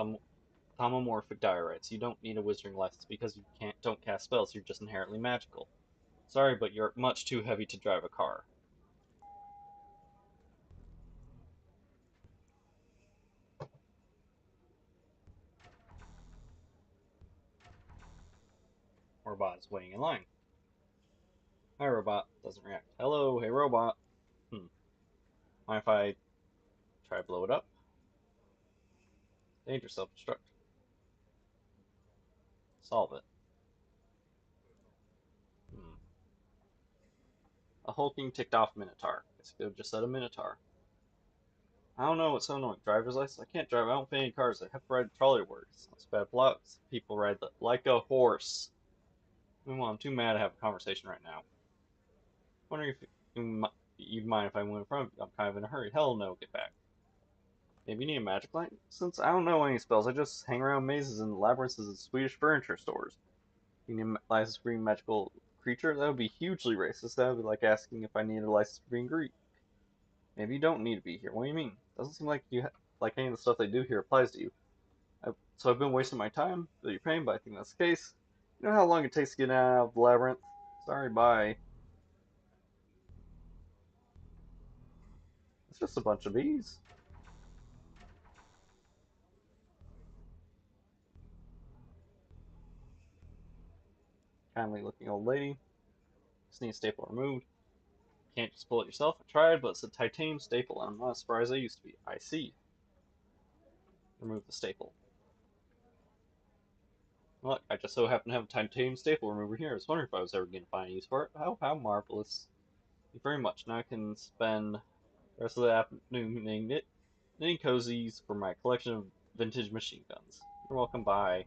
thauomorphic diorites. You don't need a wizarding license because you don't cast spells. You're just inherently magical. Sorry, but you're much too heavy to drive a car. Robot is waiting in line. Hi, robot. Doesn't react. Hello, hey, robot. Mind if I try to blow it up? Danger self-destruct. Solve it. Hmm. A hulking, ticked-off Minotaur. Guess I could have just said a Minotaur. I don't know what's so annoying. Driver's license? I can't drive. I don't fit any cars. I have to ride the trolley to work. It's not so bad blocks. People ride like a horse. Well, I'm too mad to have a conversation right now. Wondering if you'd mind if I went in front of you. I'm kind of in a hurry. Hell no, get back. Maybe you need a magic light? Since I don't know any spells, I just hang around mazes and labyrinths and Swedish furniture stores. You need a license for being a magical creature? That would be hugely racist. That would be like asking if I needed a license for being Greek. Maybe you don't need to be here. What do you mean? Doesn't seem like like any of the stuff they do here applies to you. So I've been wasting my time? Feel your pain, but I think that's the case. You know how long it takes to get out of the labyrinth? Sorry, bye. It's just a bunch of bees. Kindly looking old lady. Just need a staple removed. Can't just pull it yourself. I tried, but it's a titanium staple, and I'm not as surprised as I used to be. I see. Remove the staple. Look, I just so happen to have a titanium staple remover here. I was wondering if I was ever going to find a use for it. How marvelous. Thank you very much. Now I can spend the rest of the afternoon knitting cozies for my collection of vintage machine guns. You're welcome. Bye.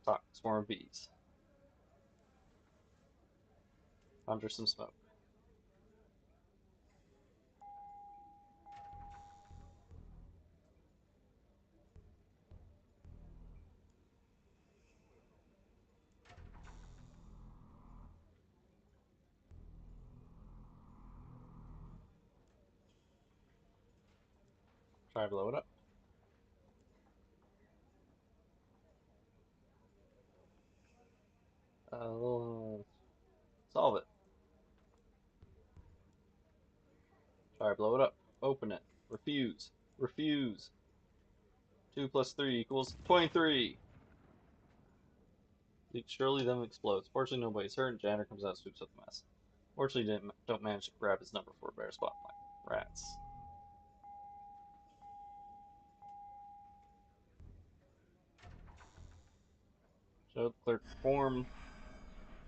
Talk. Swarm of bees. Conjure some smoke. Try to blow it up. Solve it. Try to blow it up. Open it. Refuse. Refuse. 2 plus 3 equals 23. Surely then explodes. Fortunately, nobody's hurt, and Janitor comes out and sweeps up the mess. Fortunately, don't manage to grab his number for a better spotlight. Rats. Show the clerk form.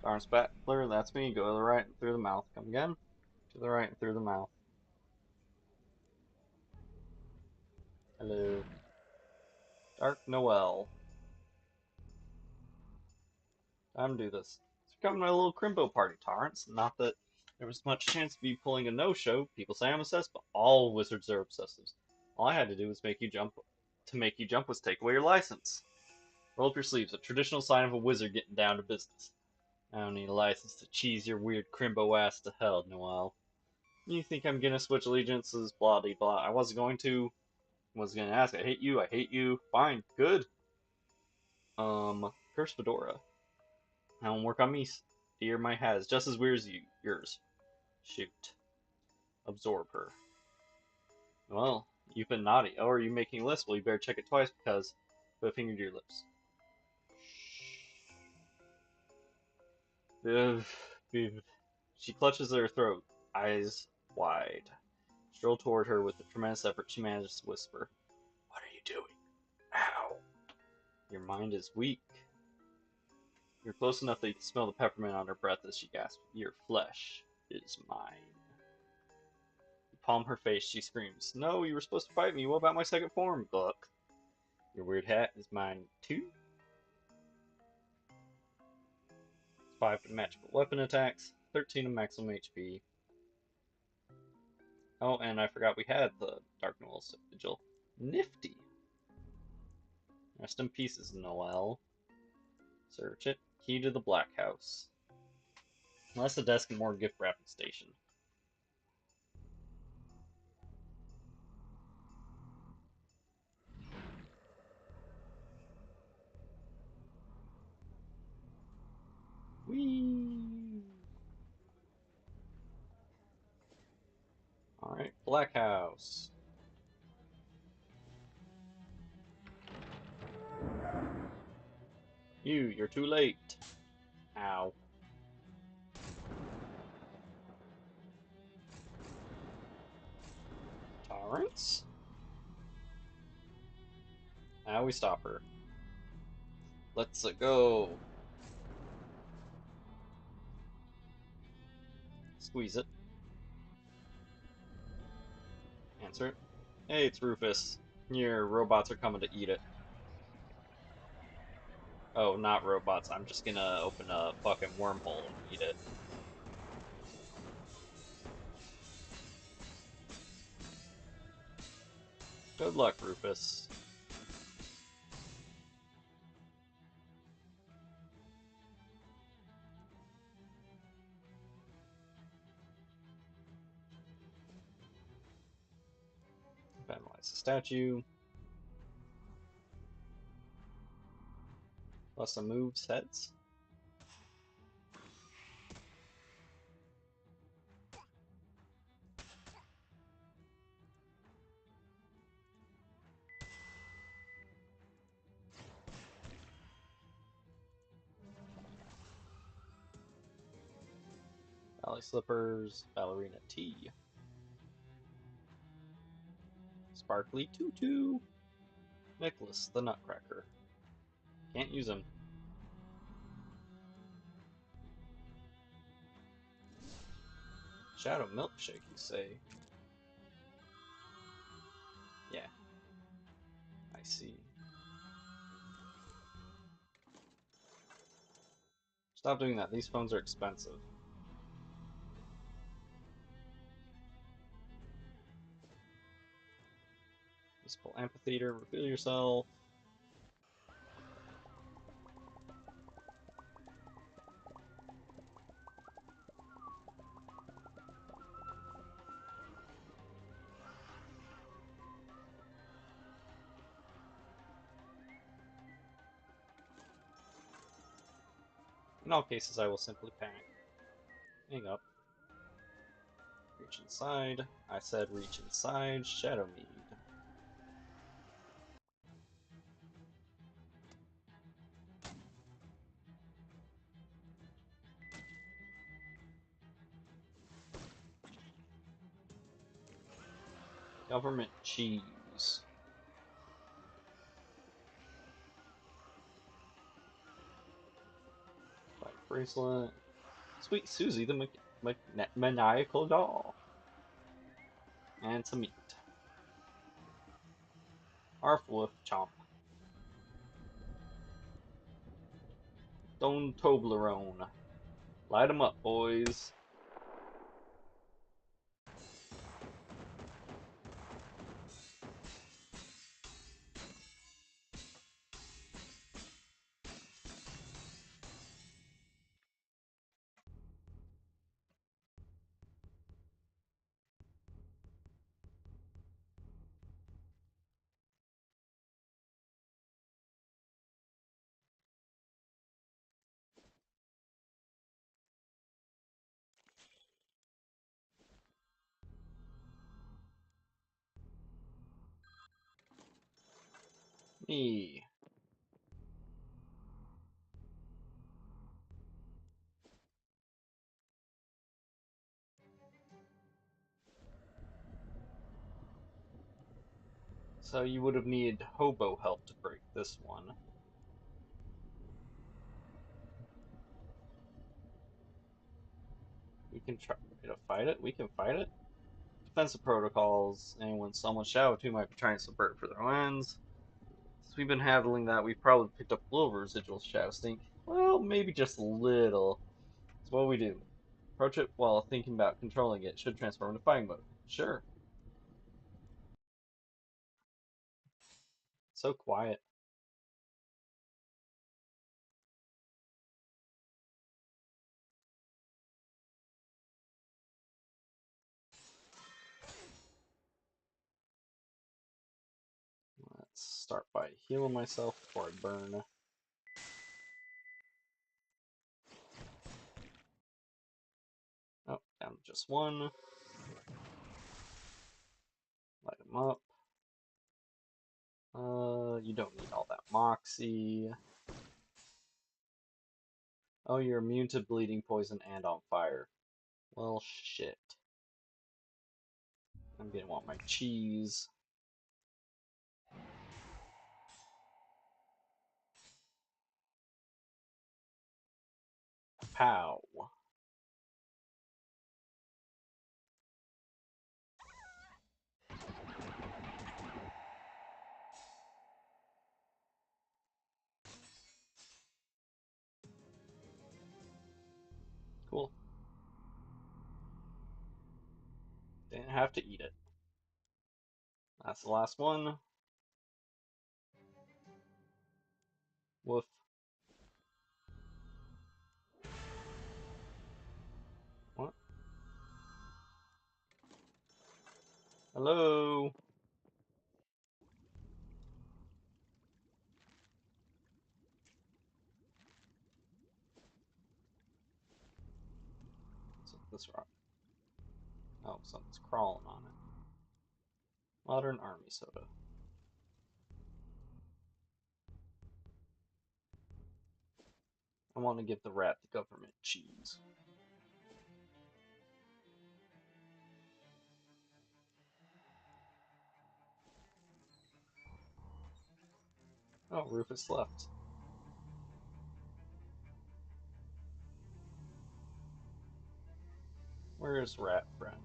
Darn Spattler, that's me. Go to the right and through the mouth. Come again. To the right and through the mouth. Hello. Dark Noel. Time to do this. It's becoming my little crimbo party, Torrance. Not that there was much chance of me pulling a no-show. People say I'm obsessed, but all wizards are obsessives. All I had to do was make you jump. To make you jump was take away your license. Roll up your sleeves, a traditional sign of a wizard getting down to business. I don't need a license to cheese your weird crimbo ass to hell, Noel. You think I'm gonna switch allegiances? Blah de blah. I wasn't going to. Was gonna ask. I hate you. I hate you. Fine. Good. Curse Fedora. That won't work on me. Dear, my hat is just as weird as yours. Shoot. Absorb her. Well, you've been naughty. Oh, are you making a list? Well, you better check it twice because put a finger to your lips. She clutches at her throat, eyes wide. Stroll toward her with a tremendous effort. She manages to whisper, "What are you doing? Ow! Your mind is weak." You're close enough that you can smell the peppermint on her breath as she gasps. Your flesh is mine. You palm her face. She screams, "No, you were supposed to fight me. What about my second form, Gluck? Your weird hat is mine too." 5 to magical weapon attacks, 13 to maximum HP. Oh, and I forgot we had the Dark Noel Vigil. Nifty. Rest in pieces, Noel. Search it. Key to the Black House. Less a desk and more gift wrapping station. Whee! Alright, Black House. You're too late. Ow. Torrance? Now we stop her. Let's go. Squeeze it. Answer it. Hey, it's Rufus. Your robots are coming to eat it. Oh, not robots. I'm just gonna open a fucking wormhole and eat it. Good luck, Rufus. Vandalize the statue. Plus some moves, heads. Ballet slippers, ballerina tee. Sparkly tutu. Nicholas the Nutcracker. Can't use him. Shadow milkshake, you say? Yeah, I see. Stop doing that. These phones are expensive. Municipal amphitheater. Reveal yourself. In all cases, I will simply panic. Hang up. Reach inside. I said reach inside. Shadow Mead. Government cheese. bracelet. Sweet Susie, the maniacal doll. And some meat. Arf woof chomp. Don Toblerone. Light 'em up, boys. Me. So you would have needed hobo help to break this one. We can try to fight it. We can fight it. Defensive protocols. Anyone someone shout to might be trying to subvert for their ends. Since we've been handling that, we've probably picked up a little residual shadow stink. Well, maybe just a little. It's what we do. Approach it while thinking about controlling it. Should transform into fighting mode. Sure. So quiet. Let's start by healing myself before I burn. Oh, down to just one. Light him up. You don't need all that moxie. Oh, you're immune to bleeding, poison, and on fire. Well, shit. I'm gonna want my cheese. Pow. Cool. Didn't have to eat it. That's the last one. Woof. What? Hello? What's up this rock? Oh, something's crawling on it. Modern army soda. I want to give the rat the government cheese. Oh, Rufus left. Where's rat friend?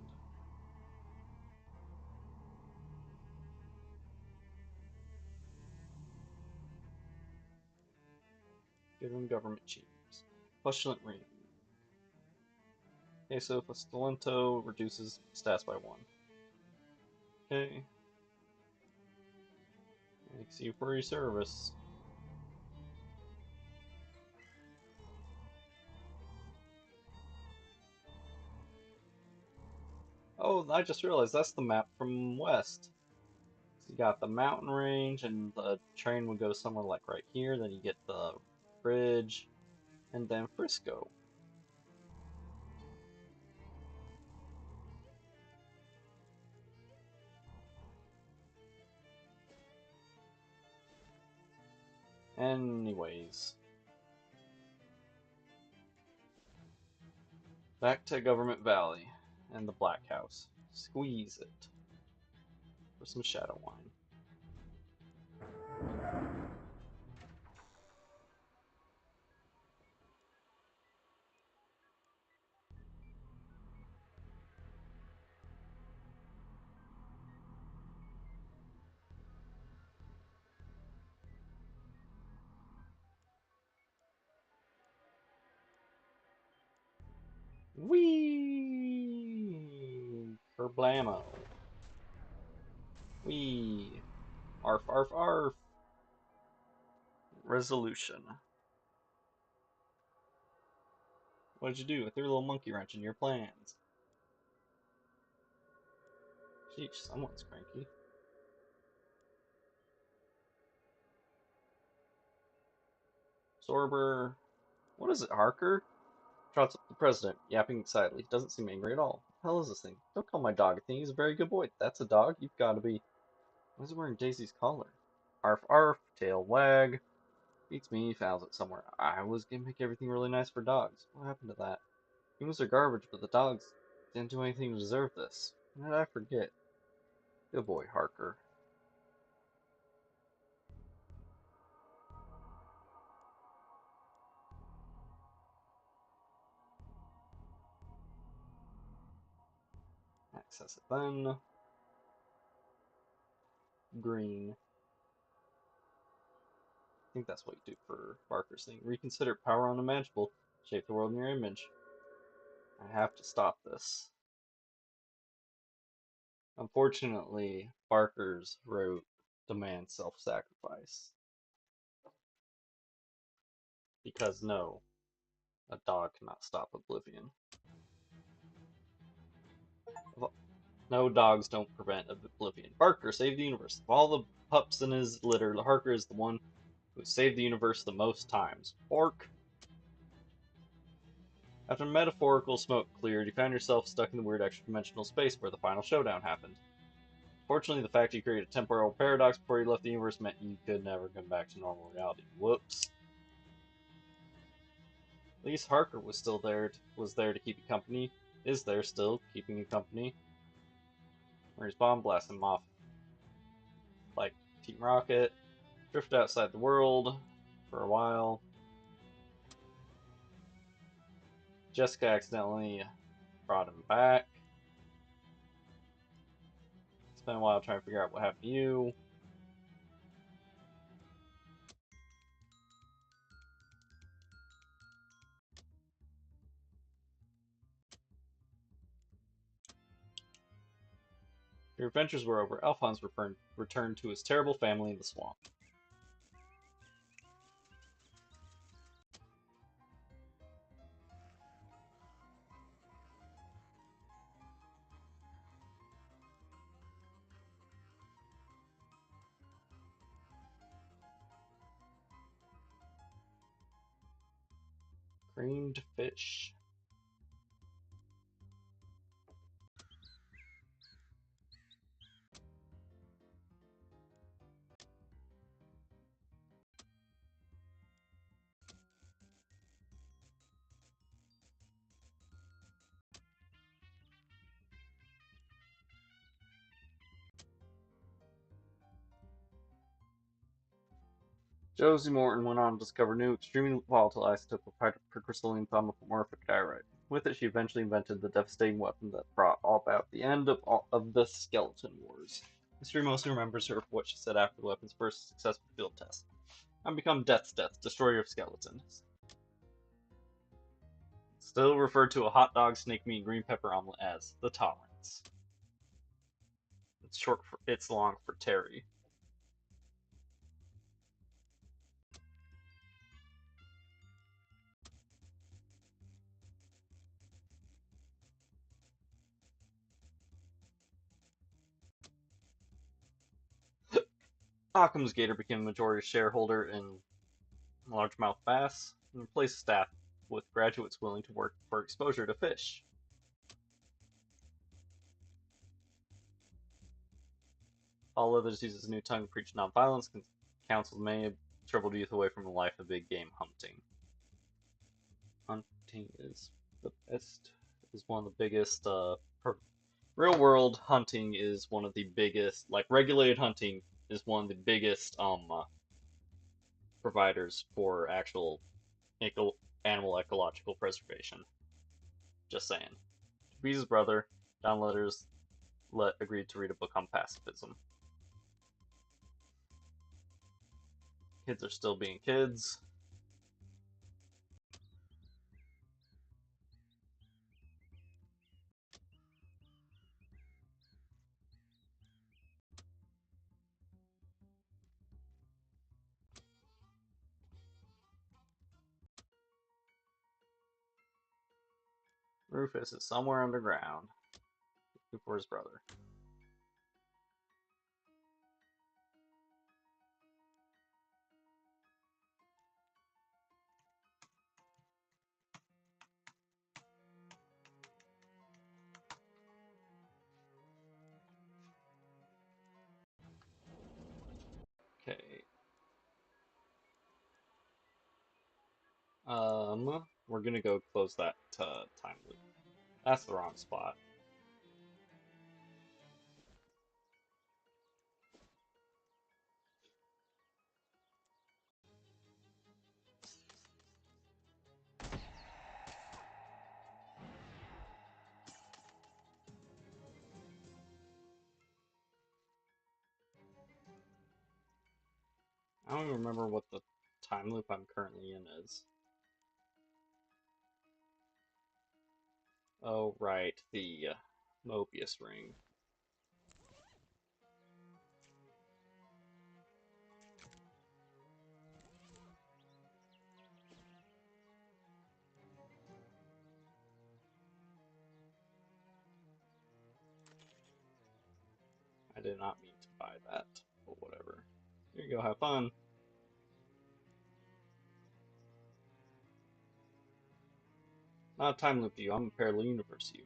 Give him government cheese. Pustulant ring. Okay, so Fustalento reduces stats by 1. Okay. Thanks you for your service. Oh, I just realized that's the map from West. So you got the mountain range, and the train would go somewhere like right here. Then you get the bridge, and then Frisco. Anyways, back to Government Valley and the Black House. Squeeze it for some shadow wine. Wee! Kerblamo. Wee! Arf, arf, arf! Resolution. What did you do? I threw a little monkey wrench in your plans. Sheesh, someone's cranky. Sorber. What is it, Harker? Trots up the president, yapping excitedly. He doesn't seem angry at all. What the hell is this thing? Don't call my dog a thing. He's a very good boy. That's a dog. You've got to be. Why is he wearing Daisy's collar? Arf, arf, tail wag. Beats me, he fouls it somewhere. I was gonna make everything really nice for dogs. What happened to that? Humans are garbage, but the dogs didn't do anything to deserve this. How did I forget? Good boy, Harker. Access it then. Green. I think that's what you do for Barker's thing. Reconsider power unimaginable. Shape the world in your image. I have to stop this. Unfortunately, Barker's wrote demand self-sacrifice. Because no, a dog cannot stop oblivion. No, dogs don't prevent oblivion. Barker saved the universe. Of all the pups in his litter, Harker is the one who saved the universe the most times. Bark! After metaphorical smoke cleared, you found yourself stuck in the weird extra-dimensional space where the final showdown happened. Fortunately, the fact you created a temporal paradox before you left the universe meant you could never come back to normal reality. Whoops. At least Harker was still there. Was there to keep you company. Is there still, keeping you company. Where's Bomb? Blast him off. Like Team Rocket. Drift outside the world for a while. Jessica accidentally brought him back. Spent a while trying to figure out what happened to you. Your adventures were over. Alphonse returned to his terrible family in the swamp. Creamed fish. Josie Morton went on to discover new, extremely volatile isotope of hypercrystalline thaumatomorphic diorite. With it, she eventually invented the devastating weapon that brought about the end of the Skeleton Wars. History mostly remembers her for what she said after the weapon's first successful field test. "I've become Death's Death, destroyer of skeletons." Still referred to a hot dog, snake meat, and green pepper omelet as the Tolerance. It's long for Terry. Occam's Gator became a majority shareholder in largemouth bass and replaced staff with graduates willing to work for exposure to fish. All others use his new tongue to preach nonviolence, counsels many a troubled youth away from a life of big game hunting. Hunting is the best, is one of the biggest, real world hunting is one of the biggest, like regulated hunting is one of the biggest, providers for actual animal ecological preservation. Just saying. To be his brother, Don Letters agreed to read a book on pacifism. Kids are still being kids. Rufus is somewhere underground. Looking for his brother. Okay. We're gonna go close that time loop. That's the wrong spot. I don't even remember what the time loop I'm currently in is. Oh, right, the Mobius ring. I did not mean to buy that, but whatever. Here you go, have fun. Not a time loop you, I'm a parallel universe you.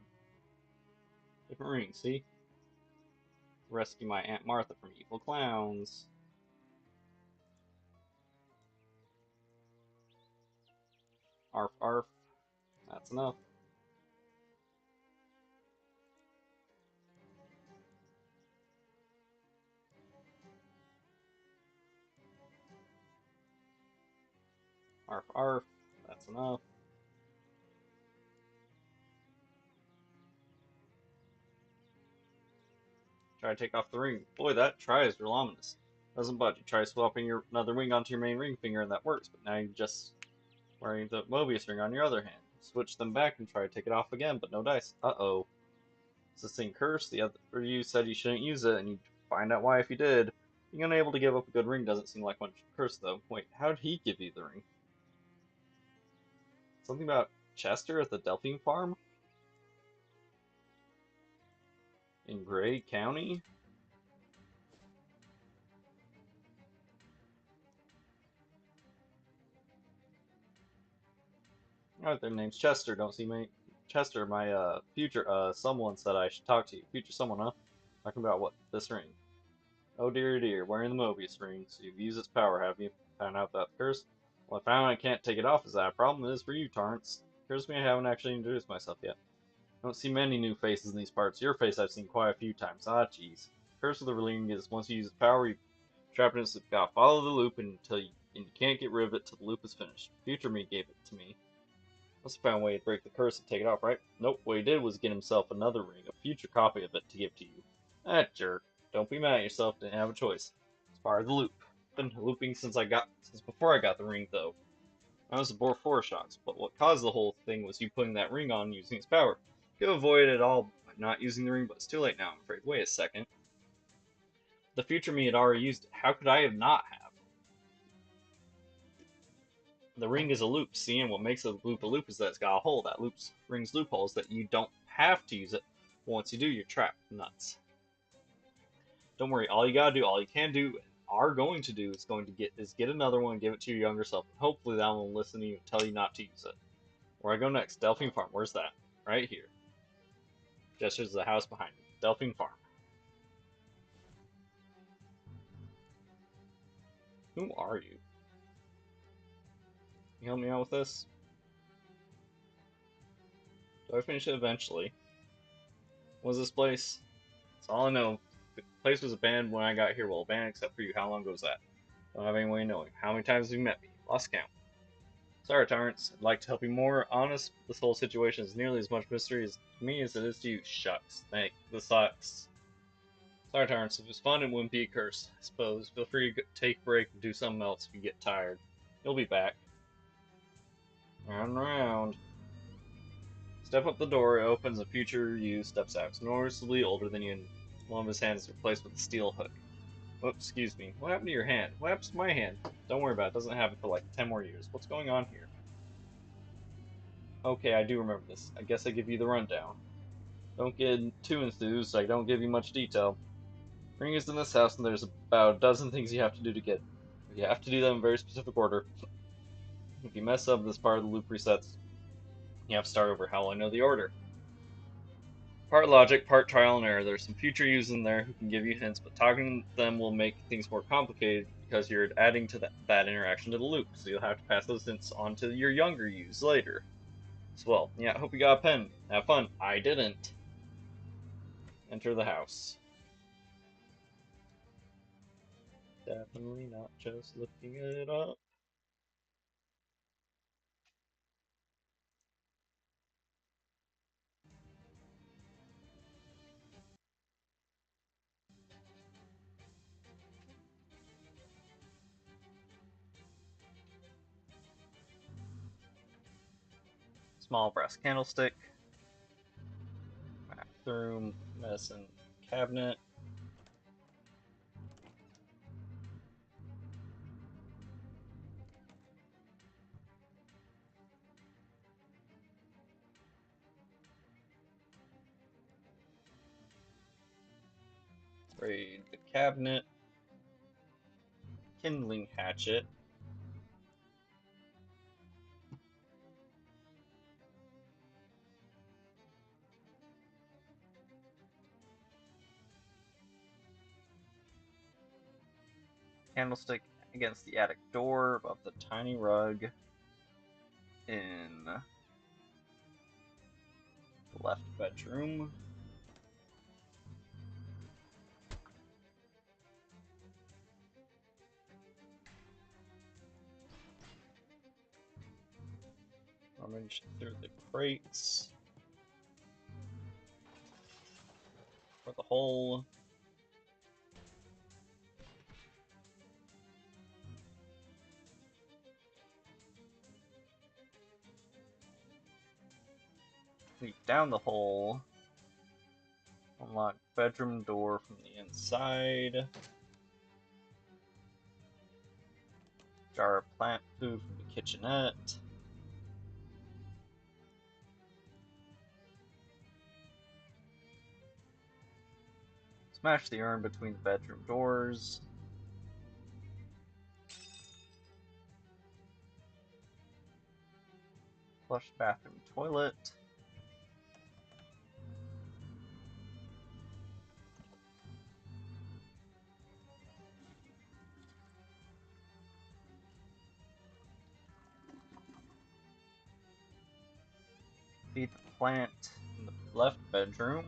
Different ring, see? Rescue my Aunt Martha from evil clowns. Arf arf. That's enough. Arf arf. That's enough. Try to take off the ring. Boy, that tries real ominous. Doesn't budge. You try swapping your another ring onto your main ring finger and that works, but now you're just wearing the Mobius ring on your other hand. Switch them back and try to take it off again, but no dice. Uh-oh. Is this thing cursed? The other you said you shouldn't use it, and you'd find out why if you did. Being unable to give up a good ring doesn't seem like much curse, though. Wait, how did he give you the ring? Something about Chester at the Delphine farm? In Gray County? Alright, their name's Chester. Don't see me. Chester, my future someone said I should talk to you. Future someone, huh? Talking about what? This ring. Oh dear dear, wearing the Mobius ring. So you've used its power, have you? Found out that curse? Well, I found I can't take it off. Is that a problem? It is for you, Torrance. Curse me, I haven't actually introduced myself yet. I don't see many new faces in these parts. Your face I've seen quite a few times. Ah, jeez. Curse of the ring is once you use its power, you trap it in its gotta follow the loop and you can't get rid of it till the loop is finished. Future me gave it to me. Must have found a way to break the curse and take it off, right? Nope, what he did was get himself another ring, a future copy of it, to give to you. That jerk. Don't be mad at yourself, didn't have a choice. It's part of the loop. Been looping since before I got the ring, though. I was aboard four shocks, but what caused the whole thing was you putting that ring on using its power. You could avoid it all by not using the ring, but it's too late now, I'm afraid. Wait a second. The future me had already used it. How could I have not have? The ring is a loop, see, and what makes a loop is that it's got a hole. That ring's loophole is that you don't have to use it. But once you do, you're trapped. Nuts. Don't worry, all you gotta do, all you can do, and are going to do is get another one and give it to your younger self. And hopefully that one will listen to you and tell you not to use it. Where I go next? Delphine Farm. Where's that? Right here. Gestures the house behind me. Delphine Farm. Who are you? Can you help me out with this? Do I finish it eventually? What is this place? That's all I know. The place was abandoned when I got here. Well, abandoned except for you. How long ago was that? Don't have any way of knowing. How many times have you met me? Lost count. Sorry, Torrance. I'd like to help you more. Honest, this whole situation is nearly as much mystery to me as it is to you. Shucks. This sucks. Sorry, Torrance. If it was fun, it wouldn't be a curse. I suppose. Feel free to take a break and do something else if you get tired. You'll be back. Round and round. Step up the door, it opens, a future you steps out. It's noticeably older than you, and one of his hands is replaced with a steel hook. Whoops, excuse me. What happened to your hand? What happens to my hand? Don't worry about it. It doesn't happen for like 10 more years. What's going on here? Okay, I do remember this. I guess I give you the rundown. Don't get too enthused, I don't give you much detail. Ring is in this house, and there's about a dozen things you have to do to get. You have to do them in very specific order. If you mess up, this part of the loop resets. You have to start over. How will I know the order? Part logic, part trial and error. There's some future yous in there who can give you hints, but talking to them will make things more complicated because you're adding to that interaction to the loop, so you'll have to pass those hints on to your younger yous later. So, well, yeah, I hope you got a pen. Have fun. I didn't. Enter the house. Definitely not just looking it up. Small brass candlestick. Bathroom. Medicine cabinet. Raid the cabinet. Kindling hatchet. Candlestick against the attic door above the tiny rug in the left bedroom. Rummage through the crates for the hole. Leap down the hole. Unlock bedroom door from the inside. Jar of plant food from the kitchenette. Smash the urn between the bedroom doors. Flush bathroom toilet. Feed the plant in the left bedroom.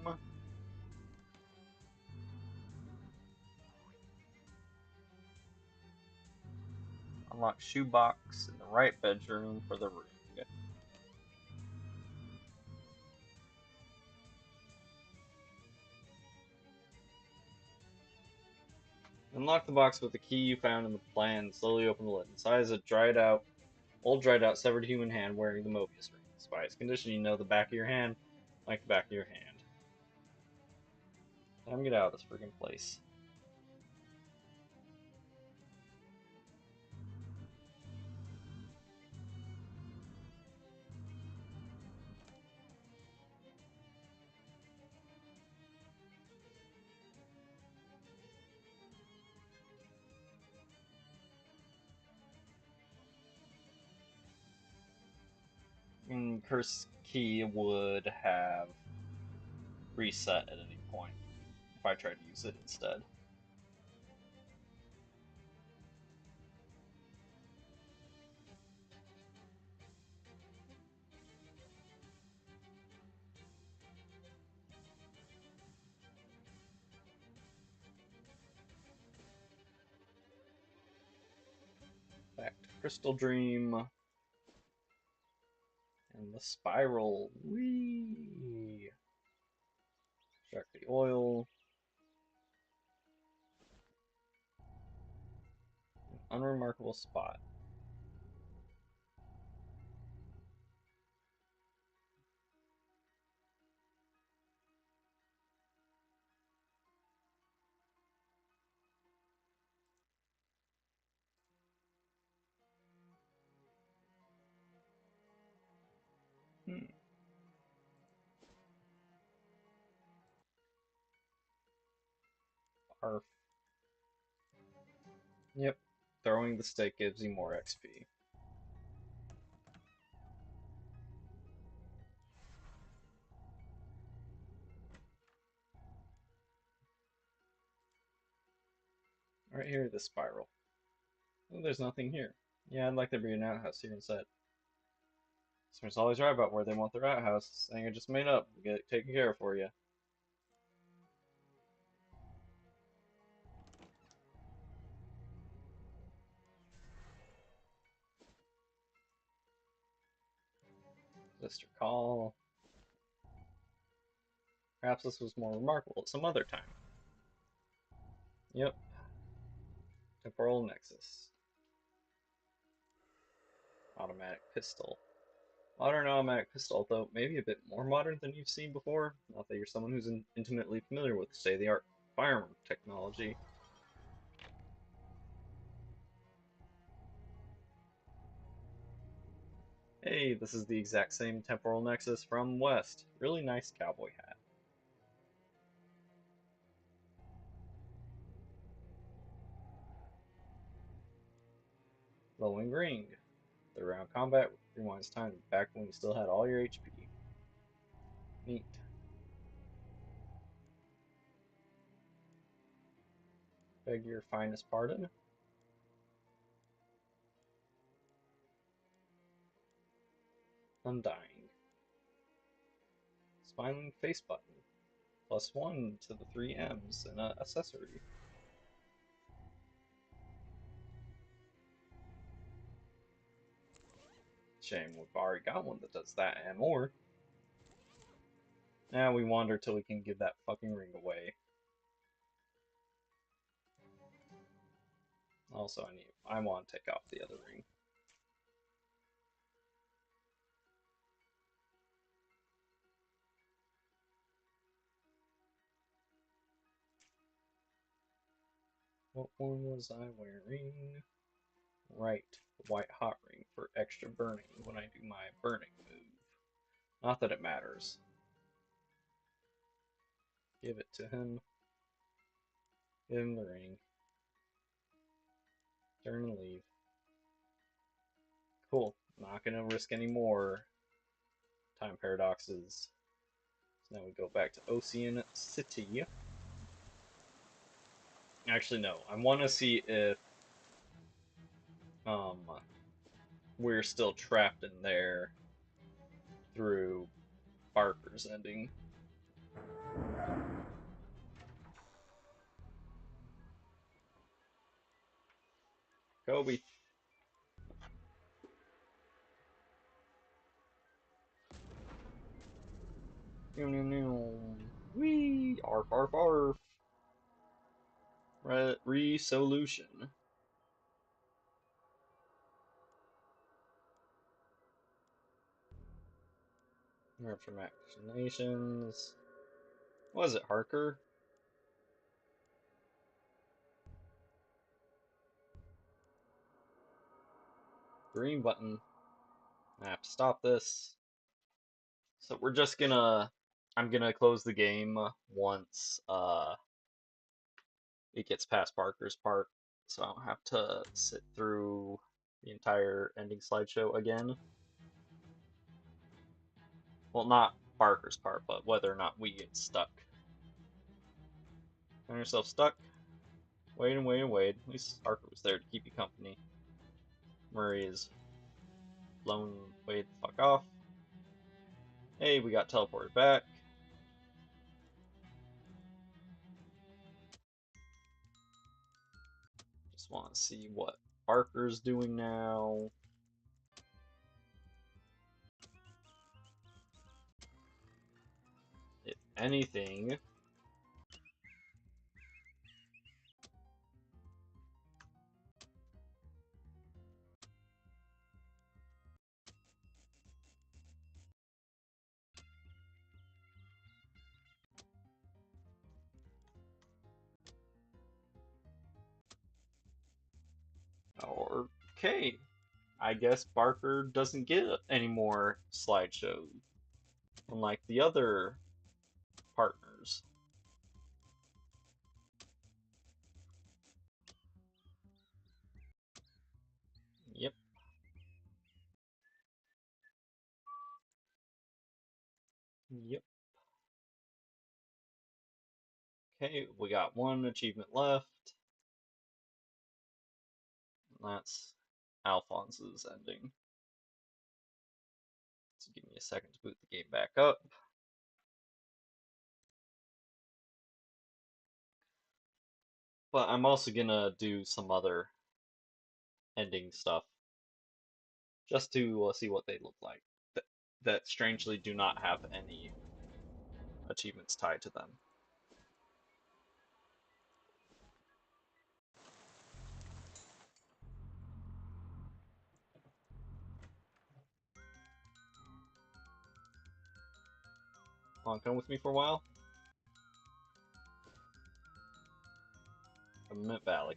Unlock shoebox in the right bedroom for the ring. Unlock the box with the key you found in the plan and slowly open the lid. Inside is a old dried out severed human hand wearing the Mobius ring. By its condition, you know the back of your hand like the back of your hand. Time to get out of this friggin' place. And curse key would have reset at any point if I tried to use it instead. Back to Crystal Dream. And the spiral. Whee! Extract the oil. Unremarkable spot. Perf. Yep. Throwing the stick gives you more XP. Right here, the spiral. Oh, there's nothing here. Yeah, I'd like there to be an outhouse here instead. Someone's always right about where they want their outhouse. This thing I just made up. We'll get it taken care of for you. Sister call. Perhaps this was more remarkable at some other time. Yep. Temporal Nexus. Automatic pistol. Modern automatic pistol, though maybe a bit more modern than you've seen before. Not that you're someone who's intimately familiar with state-of-the-art firearm technology. Hey, this is the exact same temporal nexus from West. Really nice cowboy hat. Glowing ring. The round combat rewinds time back when you still had all your HP. Neat. Beg your finest pardon. Undying. Smiling face button. +1 to the 3 M's and an accessory. Shame we've already got one that does that and more. Now we wander till we can give that fucking ring away. Also, I want to take off the other ring. What one was I wearing? Right, the white hot ring for extra burning when I do my burning move. Not that it matters. Give it to him. Give him the ring. Turn and leave. Cool. Not gonna risk any more time paradoxes. So now we go back to Ocean City. Actually, no. I want to see if um we're still trapped in there through Barker's ending. Kobe. Wee! Arf, arf, arf. Resolution. From machinations. Was it Harker? Green button. I have to stop this. So we're just gonna. I'm gonna close the game once it gets past Parker's part, so I don't have to sit through the entire ending slideshow again. Well, not Parker's part, but whether or not we get stuck. Find yourself stuck? Wait and wait and wait. At least Parker was there to keep you company. Murray is blown way the fuck off. Hey, we got teleported back. Just want to see what Parker's doing now. If anything. Okay. I guess Barker doesn't get any more slideshows, unlike the other partners. Okay, we got one achievement left. And that's Alphonse's ending. So give me a second to boot the game back up. But I'm also gonna do some other ending stuff just to see what they look like. That strangely do not have any achievements tied to them. Come with me for a while? Mint Valley.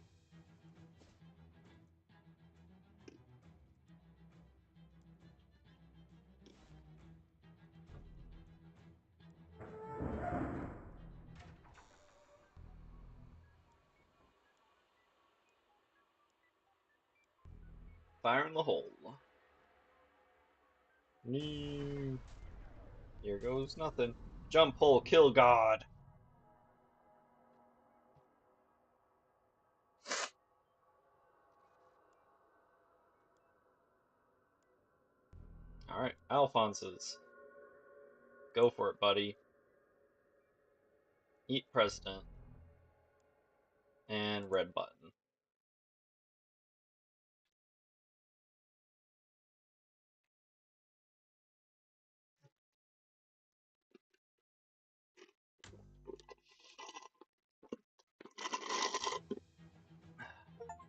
Fire in the hole. Here goes nothing. Jump hole, kill God. Alright, Alphonse's. Go for it, buddy. Eat president. And red button.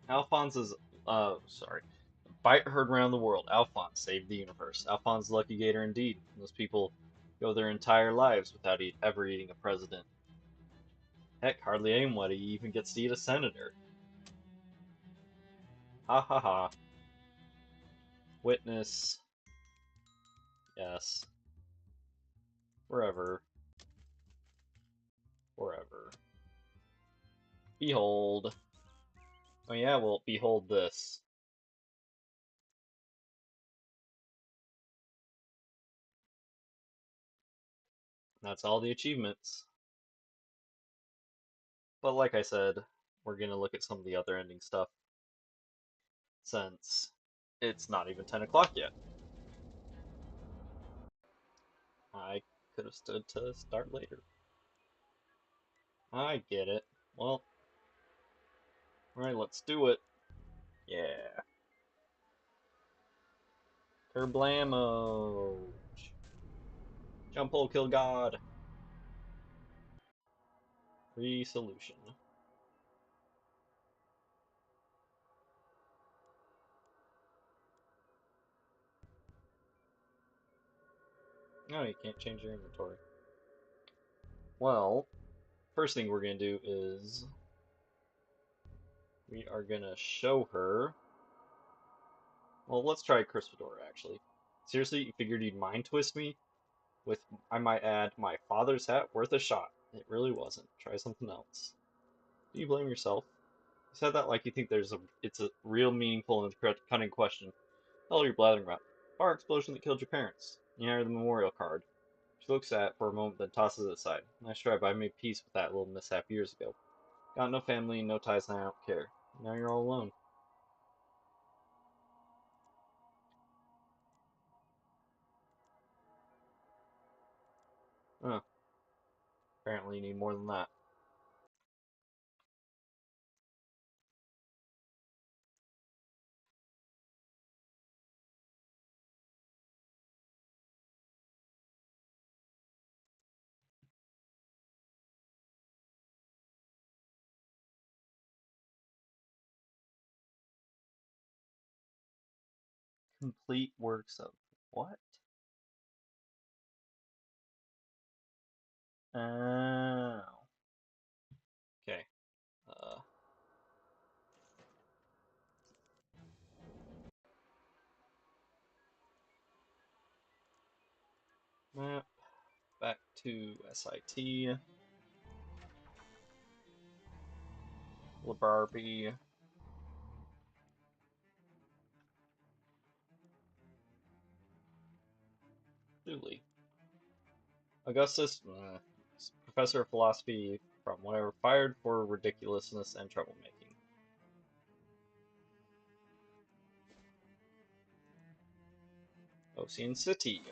Alphonse's, sorry. Fight heard around the world. Alphonse saved the universe. Alphonse lucky gator indeed. Those people go their entire lives without ever eating a president. Heck, hardly anybody even gets to eat a senator. Ha ha ha. Witness. Yes. Forever. Forever. Behold. Oh yeah, well, behold this. That's all the achievements. But like I said, we're gonna look at some of the other ending stuff since it's not even 10 o'clock yet. I could have stood to start later. I get it. Well, alright, let's do it. Yeah. Kerblamo. Jump hole, kill God. Free solution. No, you can't change your inventory. Well, first thing we're gonna do is we are gonna show her. Well, let's try Crispidor actually. Seriously, you figured you'd mind twist me? With, I might add, my father's hat worth a shot. It really wasn't. Try something else. Do you blame yourself? You said that like you think it's a real meaningful and cutting question. Hell, you're blathering about. Fire explosion that killed your parents. You enter the memorial card. She looks at it for a moment, then tosses it aside. Nice try, but I made peace with that little mishap years ago. Got no family, no ties, and I don't care. Now you're all alone. Huh. Apparently you need more than that. Complete works of what? Oh. Okay. Uh, map. Back to SIT. LaBarbie. Dooley. Augustus. Professor of philosophy. from whatever fired for ridiculousness and troublemaking. Ocean City.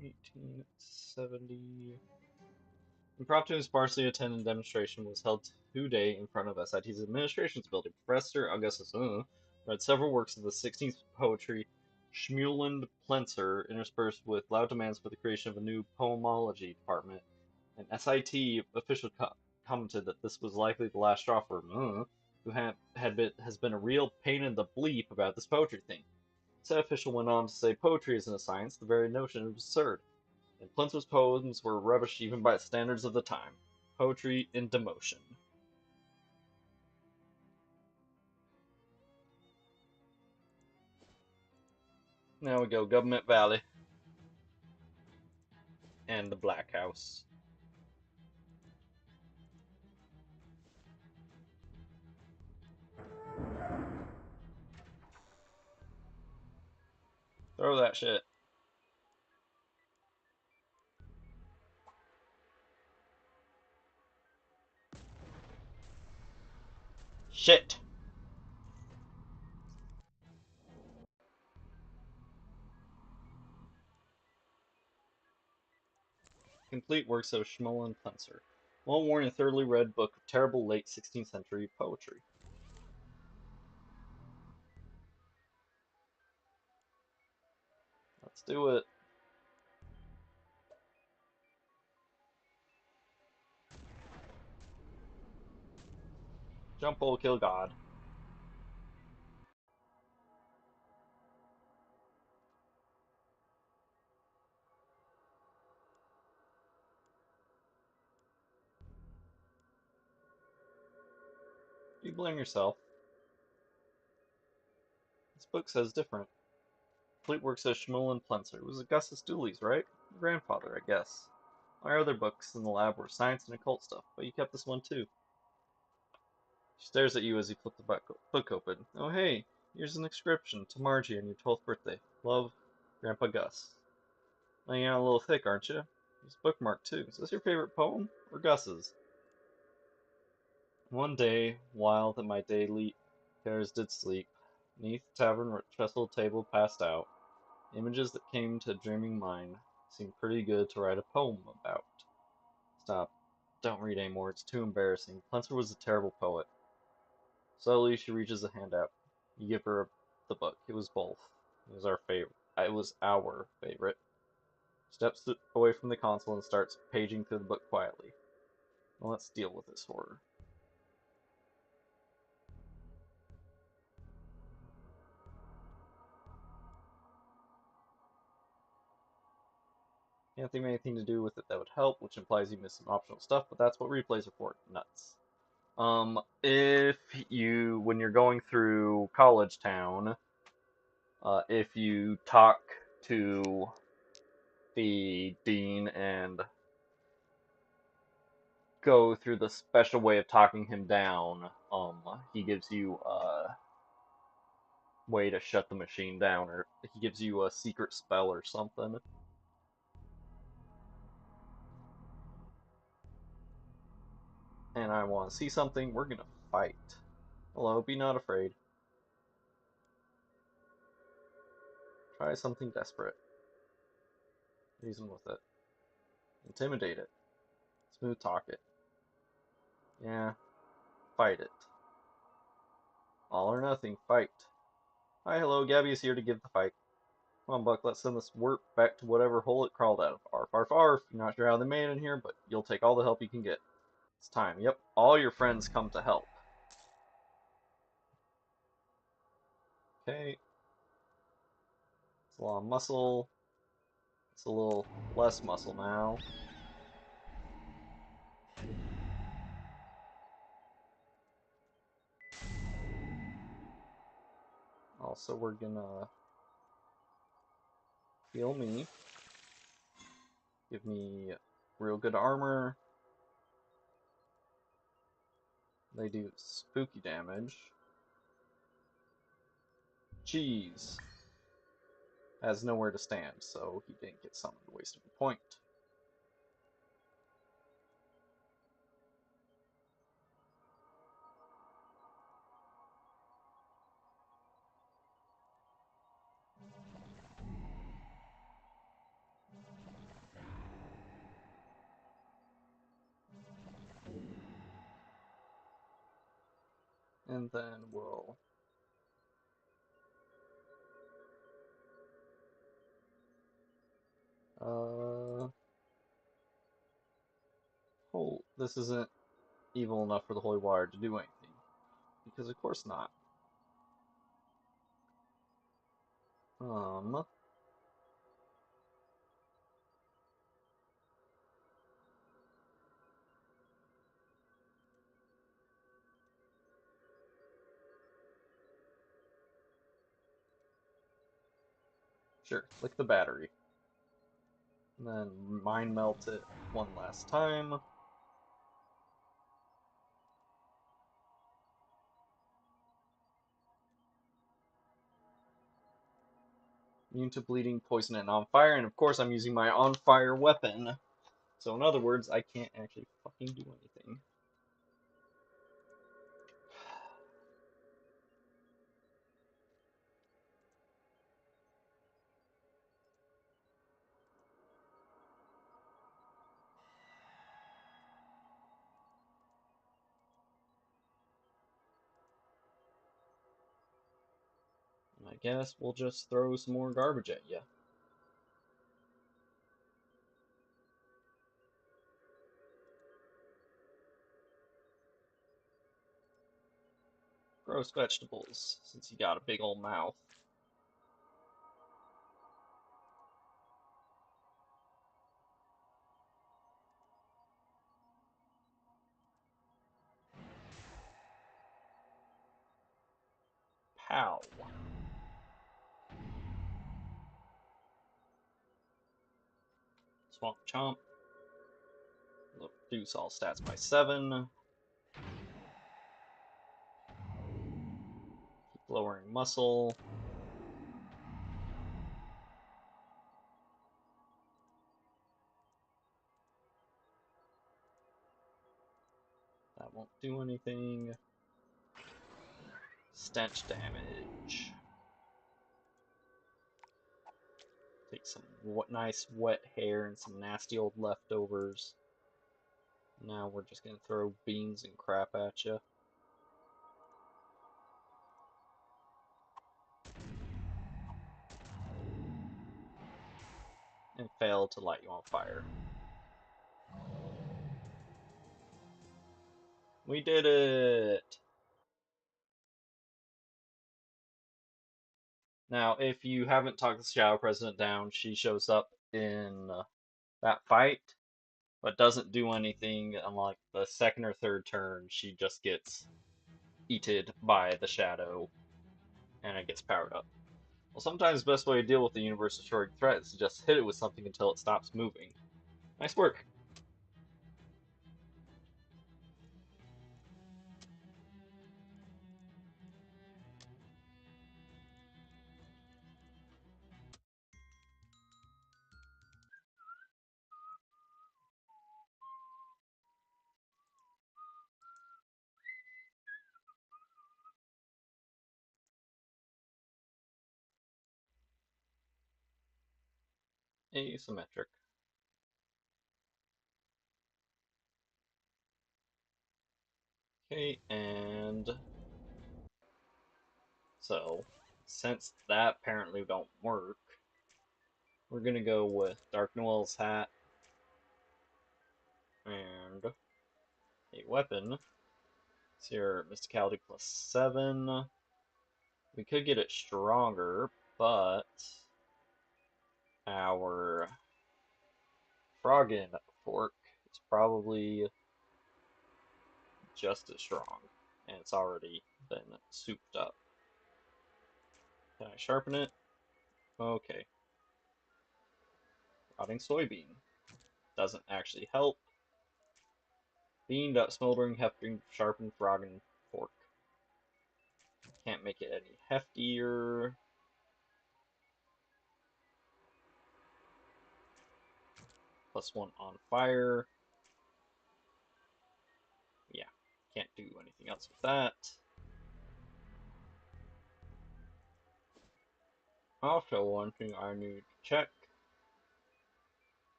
(1870). Impromptu and sparsely attended demonstration was held today in front of SIT's administration's building. Professor Augustus read several works of the 16th poetry Schmulend Plenser, interspersed with loud demands for the creation of a new poemology department. An SIT official commented that this was likely the last straw for who has been a real pain in the bleep about this poetry thing. Said official went on to say poetry isn't a science, the very notion is absurd, and Plinth's poems were rubbish even by the standards of the time. Poetry in demotion. Now we go Government Valley and the Black House. Throw that shit. Shit! Complete works of Schmoll and Plenser. Well-worn and thoroughly read book of terrible late 16th century poetry. Let's do it. Jump will kill God. You blame yourself. This book says different. Complete works of Schmoll and Plenser. It was Augustus Dooley's, right? Your grandfather, I guess. My other books in the lab were science and occult stuff, but you kept this one too. She stares at you as you flip the book open. Oh hey, here's an inscription to Margie on your 12th birthday. Love, Grandpa Gus. Laying out a little thick, aren't you? There's a bookmark too. Is this your favorite poem? Or Gus's? One day, while that my daily cares did sleep, 'neath tavern trestle table passed out, images that came to dreaming mind seemed pretty good to write a poem about. Stop. Don't read anymore, it's too embarrassing. Plenser was a terrible poet. Slowly, she reaches a hand out. You give her the book. It was both. It was our favorite. It was our favorite. Steps away from the console and starts paging through the book quietly. Well, let's deal with this horror. Can't think of anything to do with it that would help, which implies you missed some optional stuff, but that's what replays are for. Nuts. If you, when you're going through College Town, if you talk to the dean and go through the special way of talking him down, he gives you a way to shut the machine down, or he gives you a secret spell or something. And I want to see something, we're gonna fight. Hello, be not afraid. Try something desperate. Reason with it. Intimidate it. Smooth talk it. Yeah, fight it. All or nothing, fight. Hi, hello, Gabby is here to give the fight. Come on, Buck, let's send this warp back to whatever hole it crawled out of. Arf, arf, arf. You're not sure how they made it in here, but you'll take all the help you can get. It's time. Yep, all your friends come to help. Okay. It's a lot of muscle. It's a little less muscle now. Also, we're gonna heal me. Give me real good armor. They do spooky damage. Cheese has nowhere to stand, so he didn't get summoned, wasting a point. And then we'll this isn't evil enough for the Holy Water to do anything. Because of course not. Sure, click the battery. And then mind melt it one last time. Immune to bleeding, poison, and on fire. And of course I'm using my on fire weapon. So in other words, I can't actually fucking do anything. I guess we'll just throw some more garbage at you. Gross vegetables, since you got a big old mouth. Pow. Swamp Chomp. Reduce all stats by 7. Keep lowering muscle. That won't do anything. Stench damage. Take some nice wet hair and some nasty old leftovers. Now we're just gonna throw beans and crap at you. And fail to light you on fire. We did it! Now, if you haven't talked the Shadow President down, she shows up in that fight, but doesn't do anything on like the second or third turn. She just gets eaten by the Shadow, and it gets powered up. Well, sometimes the best way to deal with the universe-destroying threat is to just hit it with something until it stops moving. Nice work! Asymmetric. Okay, and so, since that apparently don't work, we're gonna go with Dark Noel's hat and a weapon. It's your Mysticality plus 7. We could get it stronger, but our Froggen fork is probably just as strong, and it's already been souped up. Can I sharpen it? Okay. Rotting soybean. Doesn't actually help. Beamed up smoldering hefting sharpened Froggen fork. Can't make it any heftier. +1 on fire. Yeah, can't do anything else with that. Also, one thing I need to check.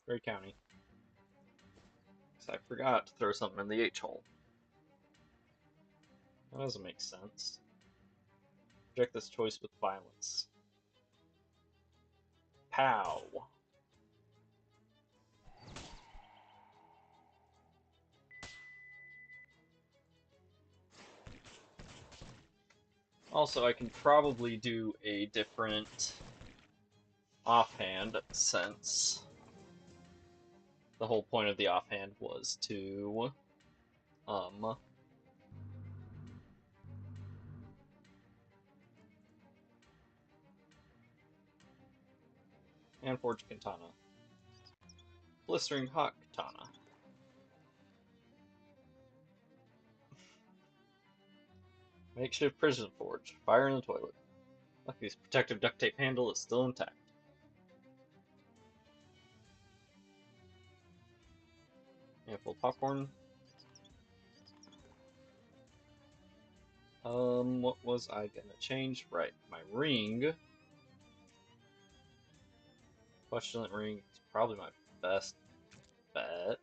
Gray County. Because I forgot to throw something in the H-hole. That doesn't make sense. Reject this choice with violence. Pow! Also, I can probably do a different offhand, since the whole point of the offhand was to, and forge katana. Blistering hot katana. Makeshift prison forge. Fire in the toilet. Luckily, this protective duct tape handle is still intact. Ample popcorn. What was I gonna change? Right, my ring. Questionant ring is probably my best bet.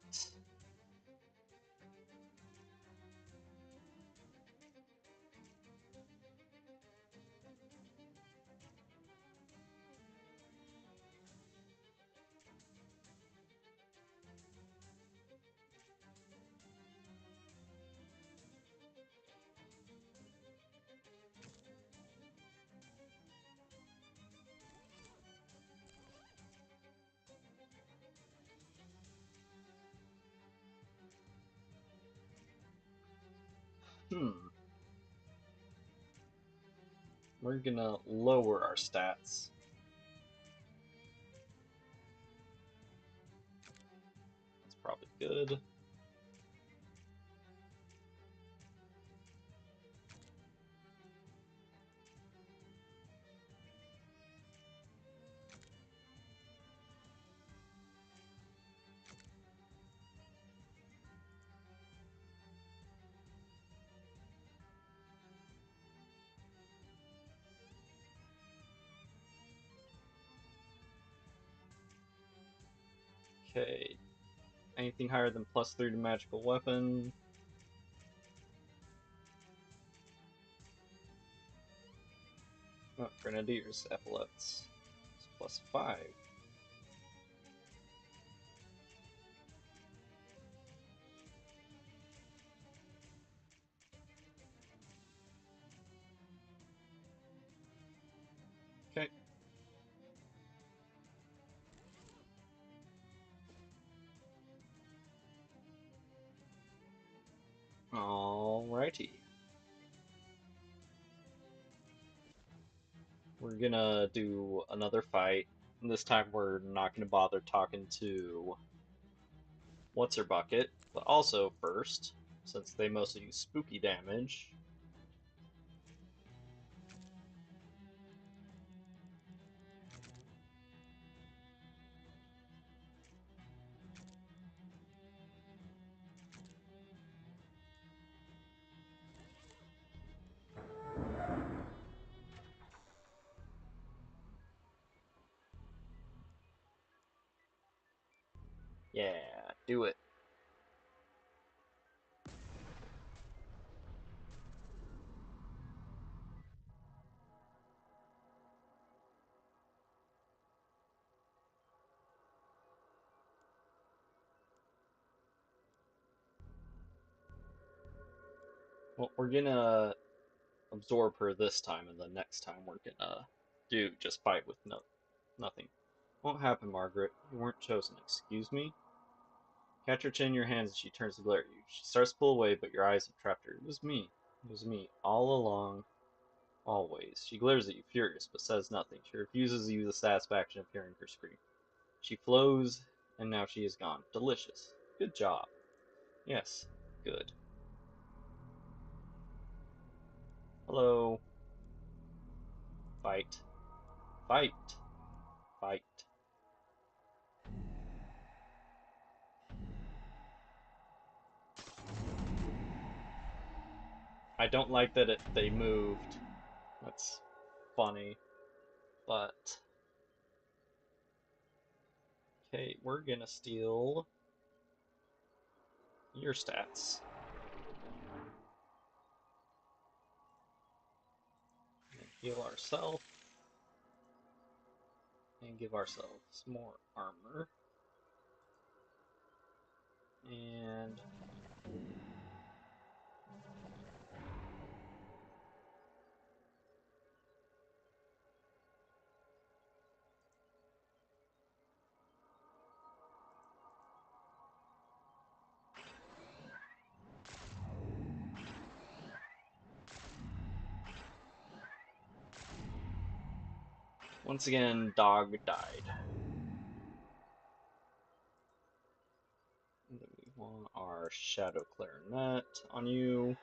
Hmm. We're gonna lower our stats. That's probably good. Okay. Anything higher than +3 to magical weapon. Oh, grenadiers, epaulets. It's +5. Okay. Alrighty. We're gonna do another fight. And this time we're not gonna bother talking to what's her bucket, but also first, since they mostly use spooky damage. Yeah, do it. Well, we're gonna absorb her this time, and the next time we're gonna do just fight with nothing. Won't happen, Margaret. You weren't chosen. Excuse me? Catch her chin in your hands and she turns to glare at you. She starts to pull away, but your eyes have trapped her. It was me. It was me. All along. Always. She glares at you, furious, but says nothing. She refuses to use the satisfaction of hearing her scream. She flows, and now she is gone. Delicious. Good job. Yes. Good. Hello. Fight. Fight. Fight. I don't like that they moved. That's funny. But okay, we're gonna steal your stats. And heal ourselves. And give ourselves more armor. And once again, dog died. And then we want our shadow clarinet on you.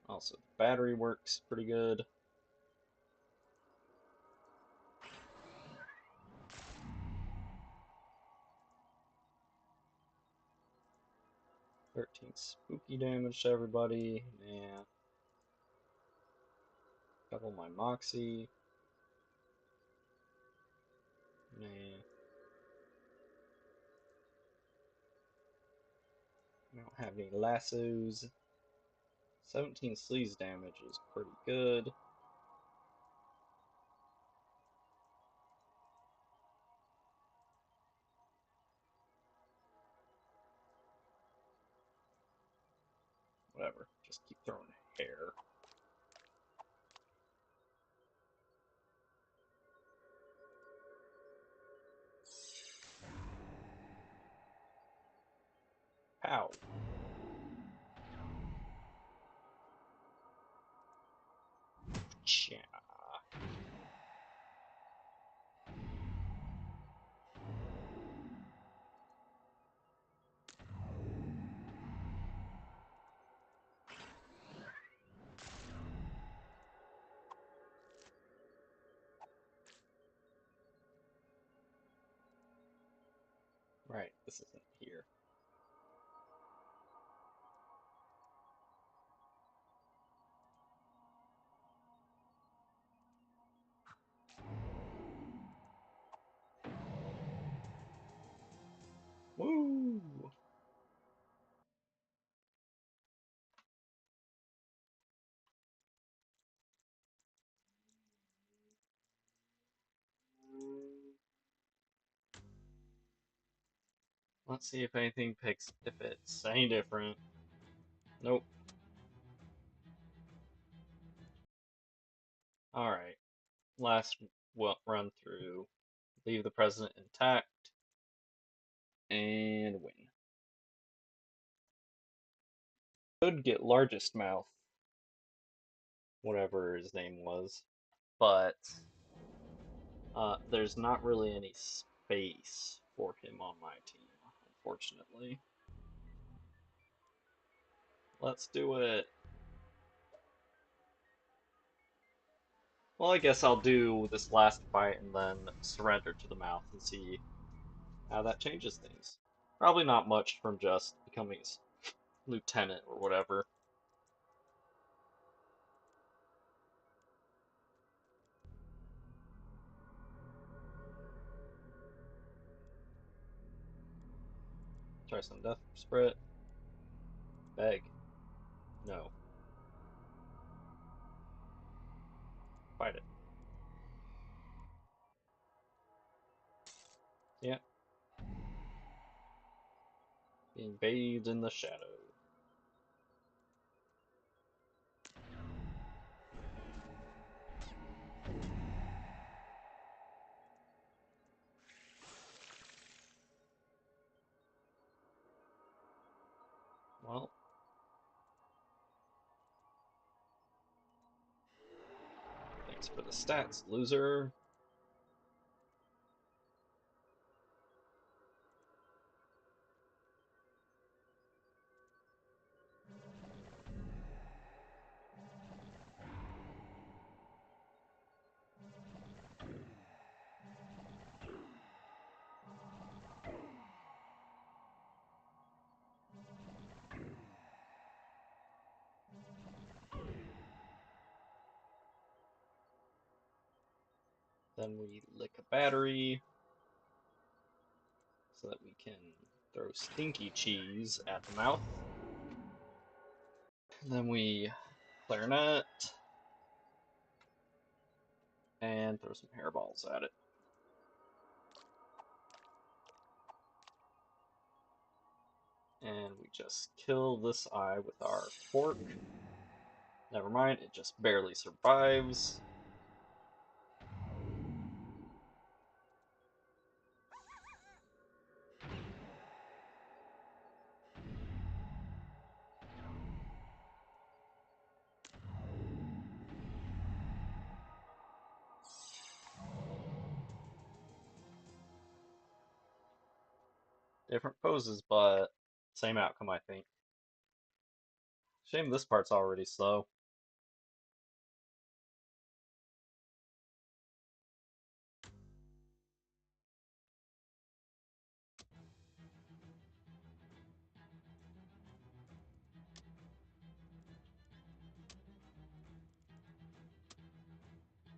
Also, the battery works pretty good. $13 spooky damage to everybody. Yeah. Double my moxie. Nah. I don't have any lassos. 17 sleaze damage is pretty good. Whatever, just keep throwing hair. Pow. Cha. Right, this isn't here. Woo! Let's see if anything picks, if it's any different. Nope. Alright, last run through. Leave the president intact and win. Could get largest mouth, whatever his name was, but there's not really any space for him on my team, unfortunately. Let's do it. Well, I guess I'll do this last fight and then surrender to the mouth and see how that changes things. Probably not much from just becoming his lieutenant or whatever. Try some death spread. Beg. No. Fight it. Yeah. Being bathed in the shadow. Well. Thanks for the stats, loser. Then we lick a battery so that we can throw stinky cheese at the mouth. And then we clarinet and throw some hairballs at it. And we just kill this eye with our fork. Never mind, it just barely survives. Different poses, but same outcome, I think. Shame this part's already slow.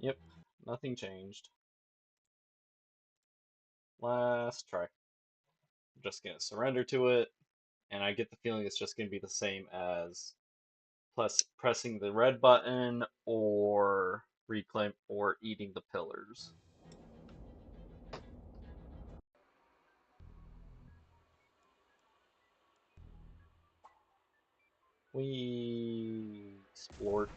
Yep, nothing changed. Last try. I'm just gonna surrender to it, and I get the feeling it's just gonna be the same as plus pressing the red button or reclaim or eating the pillars. We splort.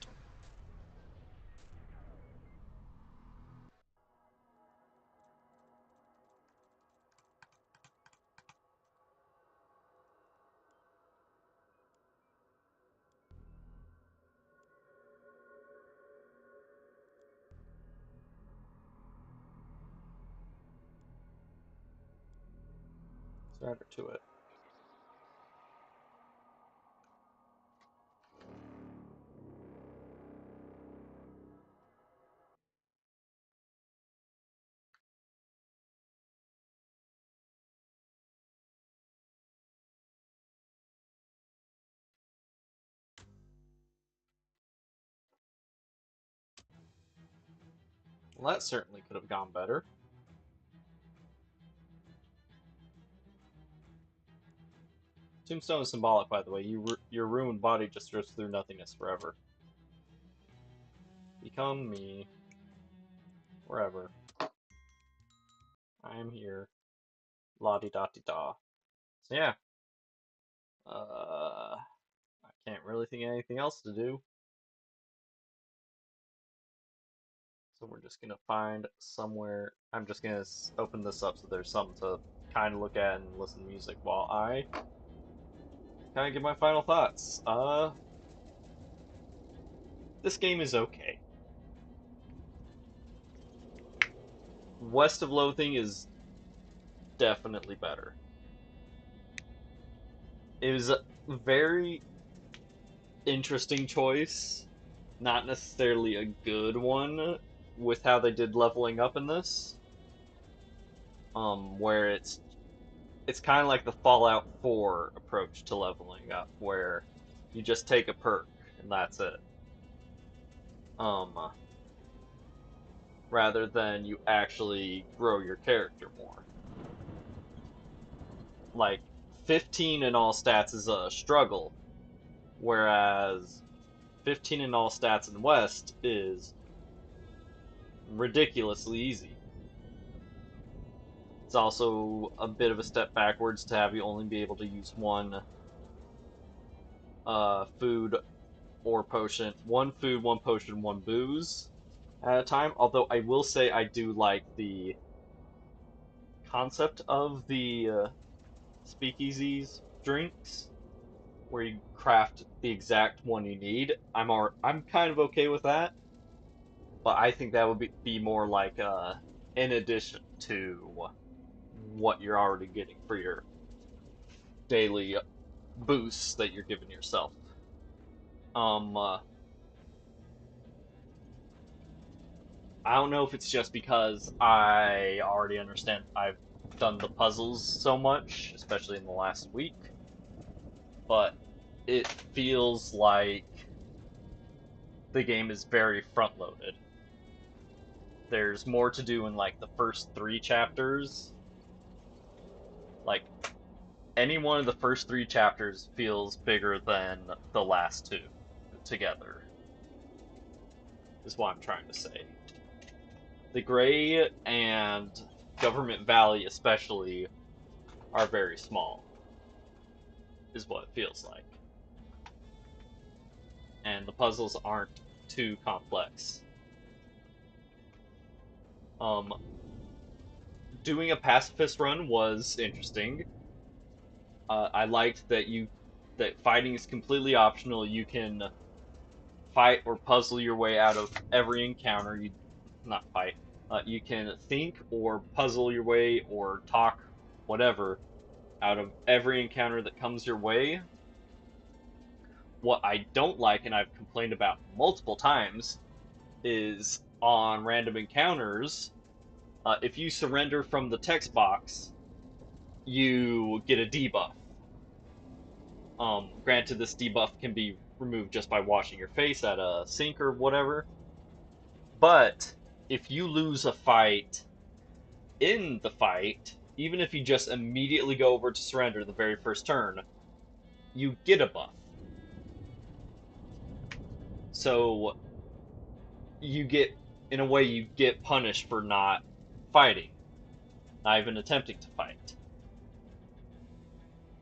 Surrender to it. Well, that certainly could have gone better. Tombstone is symbolic, by the way. Your ruined body just drifts through nothingness forever. Become me. Wherever. I am here. La di da di da. So yeah. I can't really think of anything else to do. So we're just gonna find somewhere. I'm just gonna open this up so there's something to kind of look at and listen to music while I kind of give my final thoughts. This game is okay. West of Loathing is definitely better. It was a very interesting choice, not necessarily a good one with how they did leveling up in this. Where it's kind of like the Fallout 4 approach to leveling up, where you just take a perk and that's it. Um, Rather than you actually grow your character more. Like 15 in all stats is a struggle, whereas 15 in all stats in West is ridiculously easy. It's also a bit of a step backwards to have you only be able to use one food or potion, one food, one potion, one booze at a time. Although I will say I do like the concept of the speakeasies drinks, where you craft the exact one you need. I'm kind of okay with that, but I think that would be more like in addition to what you're already getting for your daily boosts that you're giving yourself. Um, uh, I don't know if it's just because I already understand. I've done the puzzles so much, especially in the last week, but it feels like the game is very front loaded. there's more to do in like the first three chapters. Like any one of the first three chapters feels bigger than the last two together, is what I'm trying to say. The Gray and Government Valley, especially, are very small, is what it feels like. And the puzzles aren't too complex. Um, Doing a pacifist run was interesting. I liked that fighting is completely optional. You can fight or puzzle your way out of every encounter. You not fight. You can think or puzzle your way or talk, whatever, out of every encounter that comes your way. What I don't like, and I've complained about multiple times, is on random encounters, if you surrender from the text box, you get a debuff. Granted, this debuff can be removed just by washing your face at a sink or whatever, but if you lose a fight in the fight, even if you just immediately go over to surrender the very first turn, you get a buff. So you get, in a way, you get punished for not fighting, not even attempting to fight,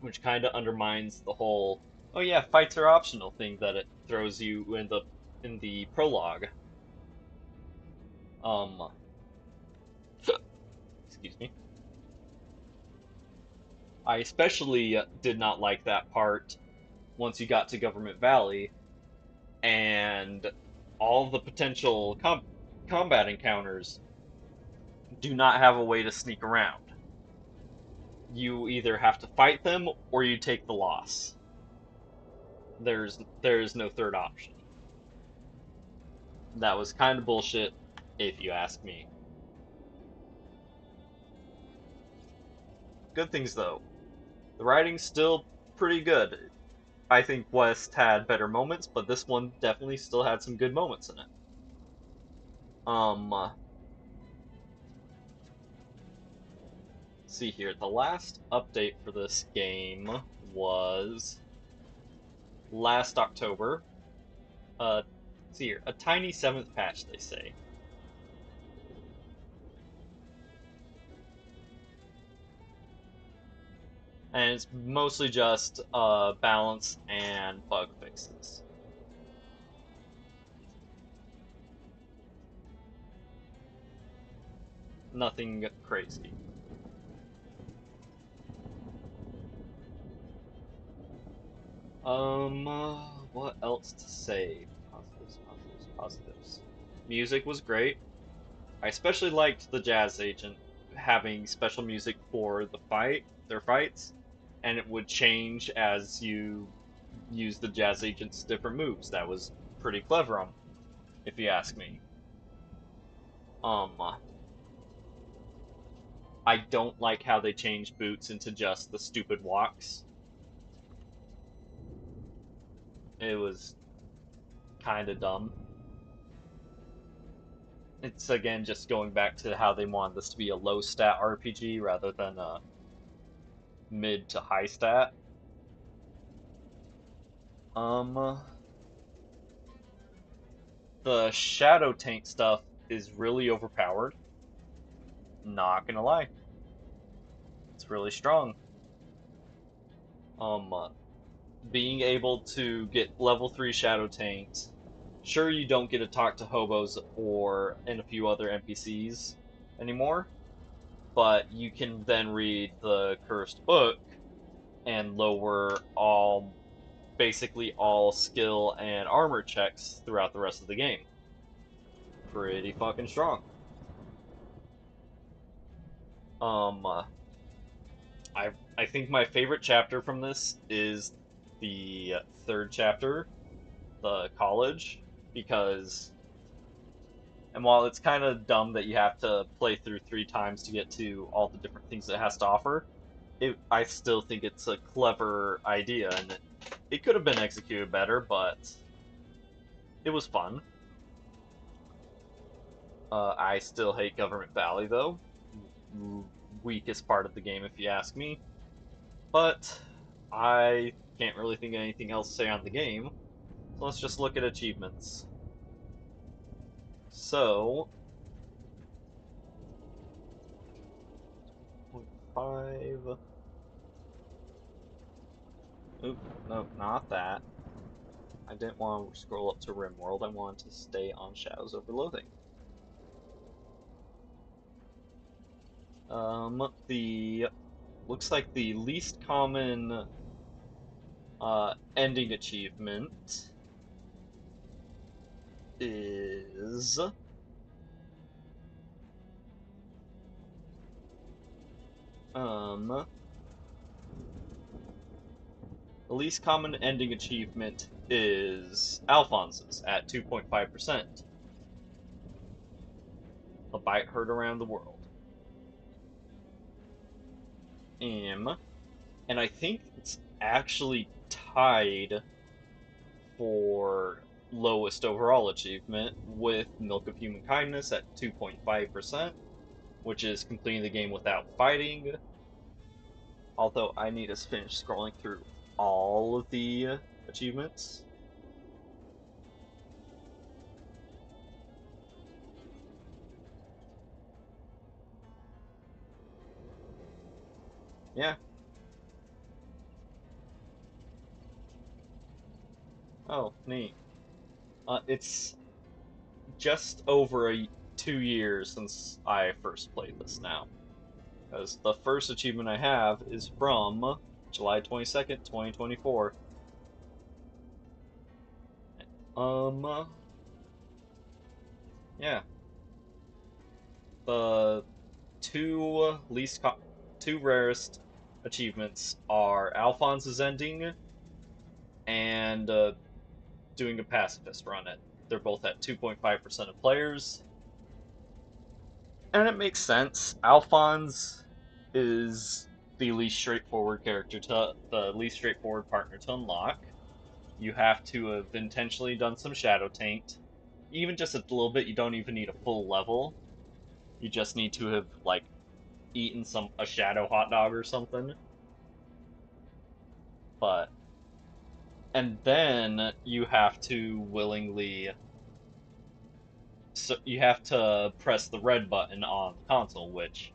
which kind of undermines the whole "oh yeah, fights are optional" thing that it throws you in the prologue. Um, excuse me. I especially did not like that part once you got to Government Valley and all the potential combat encounters do not have a way to sneak around. You either have to fight them or you take the loss. There's no third option. That was kind of bullshit, if you ask me. Good things though. The writing's still pretty good. I think West had better moments, but this one definitely still had some good moments in it. Um, see here. The last update for this game was last October. See here. A tiny seventh patch, they say. And it's mostly just balance and bug fixes. Nothing crazy. What else to say? Positives, positives, positives. Music was great. I especially liked the jazz agent having special music for their fights, and it would change as you use the jazz agent's different moves. That was pretty clever, if you ask me. Um, I don't like how they changed Boots into just the stupid walks. It was kind of dumb. It's again just going back to how they wanted this to be a low stat RPG rather than a mid to high stat. Um, the Shadow Tank stuff is really overpowered. Not gonna lie, it's really strong. Um, Being able to get level 3 Shadow Tanks. Sure, you don't get to talk to hobos or and a few other NPCs anymore, but you can then read the Cursed Book and lower basically all skill and armor checks throughout the rest of the game. Pretty fucking strong. Um, uh, I think my favorite chapter from this is the third chapter, the college, because and while it's kind of dumb that you have to play through three times to get to all the different things it has to offer, I still think it's a clever idea, and it could have been executed better, but it was fun. I still hate Government Valley though. Weakest part of the game, if you ask me. But I can't really think of anything else to say on the game, so let's just look at achievements. So, 0.5. Oop, no, not that. I didn't want to scroll up to RimWorld. I wanted to stay on Shadows over Loathing. The looks like the least common ending achievement is um the least common ending achievement is Alphonse's at 2.5%. A bite heard around the world. And I think it's actually tied for lowest overall achievement with Milk of Human Kindness at 2.5%, which is completing the game without fighting. Although I need to finish scrolling through all of the achievements. Yeah. Oh, neat. It's just over 2 years since I first played this now. Because the first achievement I have is from July 22nd, 2024. Um, yeah. The two rarest achievements are Alphonse's ending and doing a pacifist run it. They're both at 2.5% of players. And it makes sense. Alphonse is the least straightforward the least straightforward partner to unlock. You have to have intentionally done some shadow taint. Even just a little bit, you don't even need a full level. You just need to have like eaten a shadow hot dog or something. But and then you have to you have to press the red button on the console, which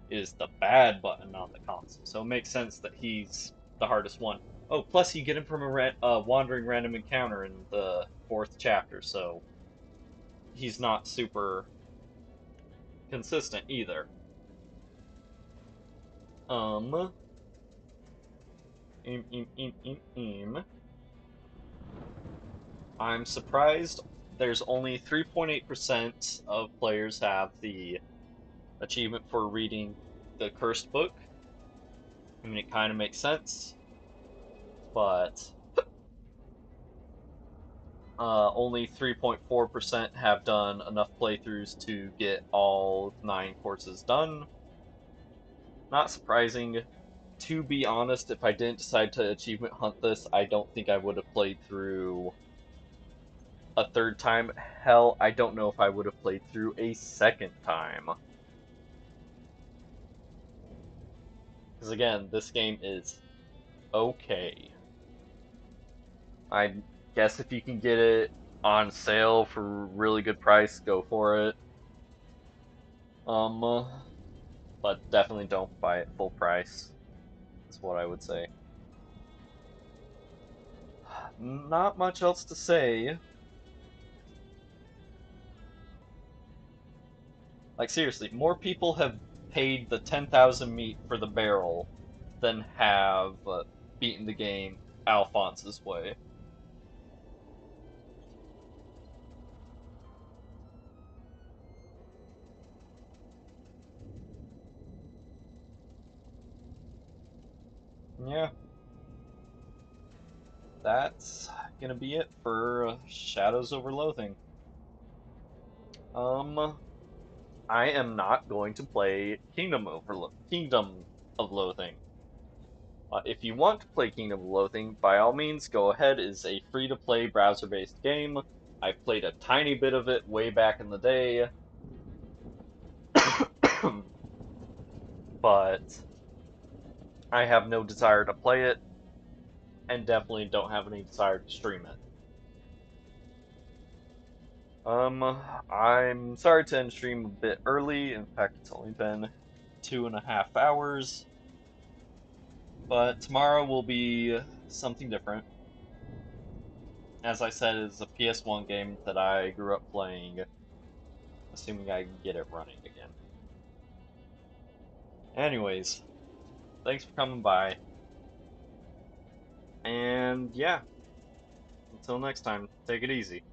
is the bad button on the console. So it makes sense that he's the hardest one. Oh, plus you get him from a wandering random encounter in the fourth chapter, so he's not super consistent either. Um, im, im, im, im, im. I'm surprised there's only 3.8% of players have the achievement for reading the cursed book. I mean, it kind of makes sense, but only 3.4% have done enough playthroughs to get all 9 courses done. Not surprising. To be honest, if I didn't decide to achievement hunt this, I don't think I would have played through a third time. Hell, I don't know if I would have played through a second time. Because again, this game is okay. I guess if you can get it on sale for a really good price, go for it. Um, but definitely don't buy it full price. Is what I would say. Not much else to say. Like seriously, more people have paid the 10,000 meat for the barrel than have beaten the game Alphonse's way. Yeah, that's gonna be it for Shadows over Loathing. Um, I am not going to play Kingdom of Loathing. If you want to play Kingdom of Loathing, by all means, go ahead. It's a free-to-play browser-based game. I've played a tiny bit of it way back in the day. but I have no desire to play it, and definitely don't have any desire to stream it. I'm sorry to end stream a bit early. In fact, it's only been 2.5 hours, but tomorrow will be something different. As I said, it's a PS1 game that I grew up playing, assuming I can get it running again. Anyways, thanks for coming by, and yeah, until next time, take it easy.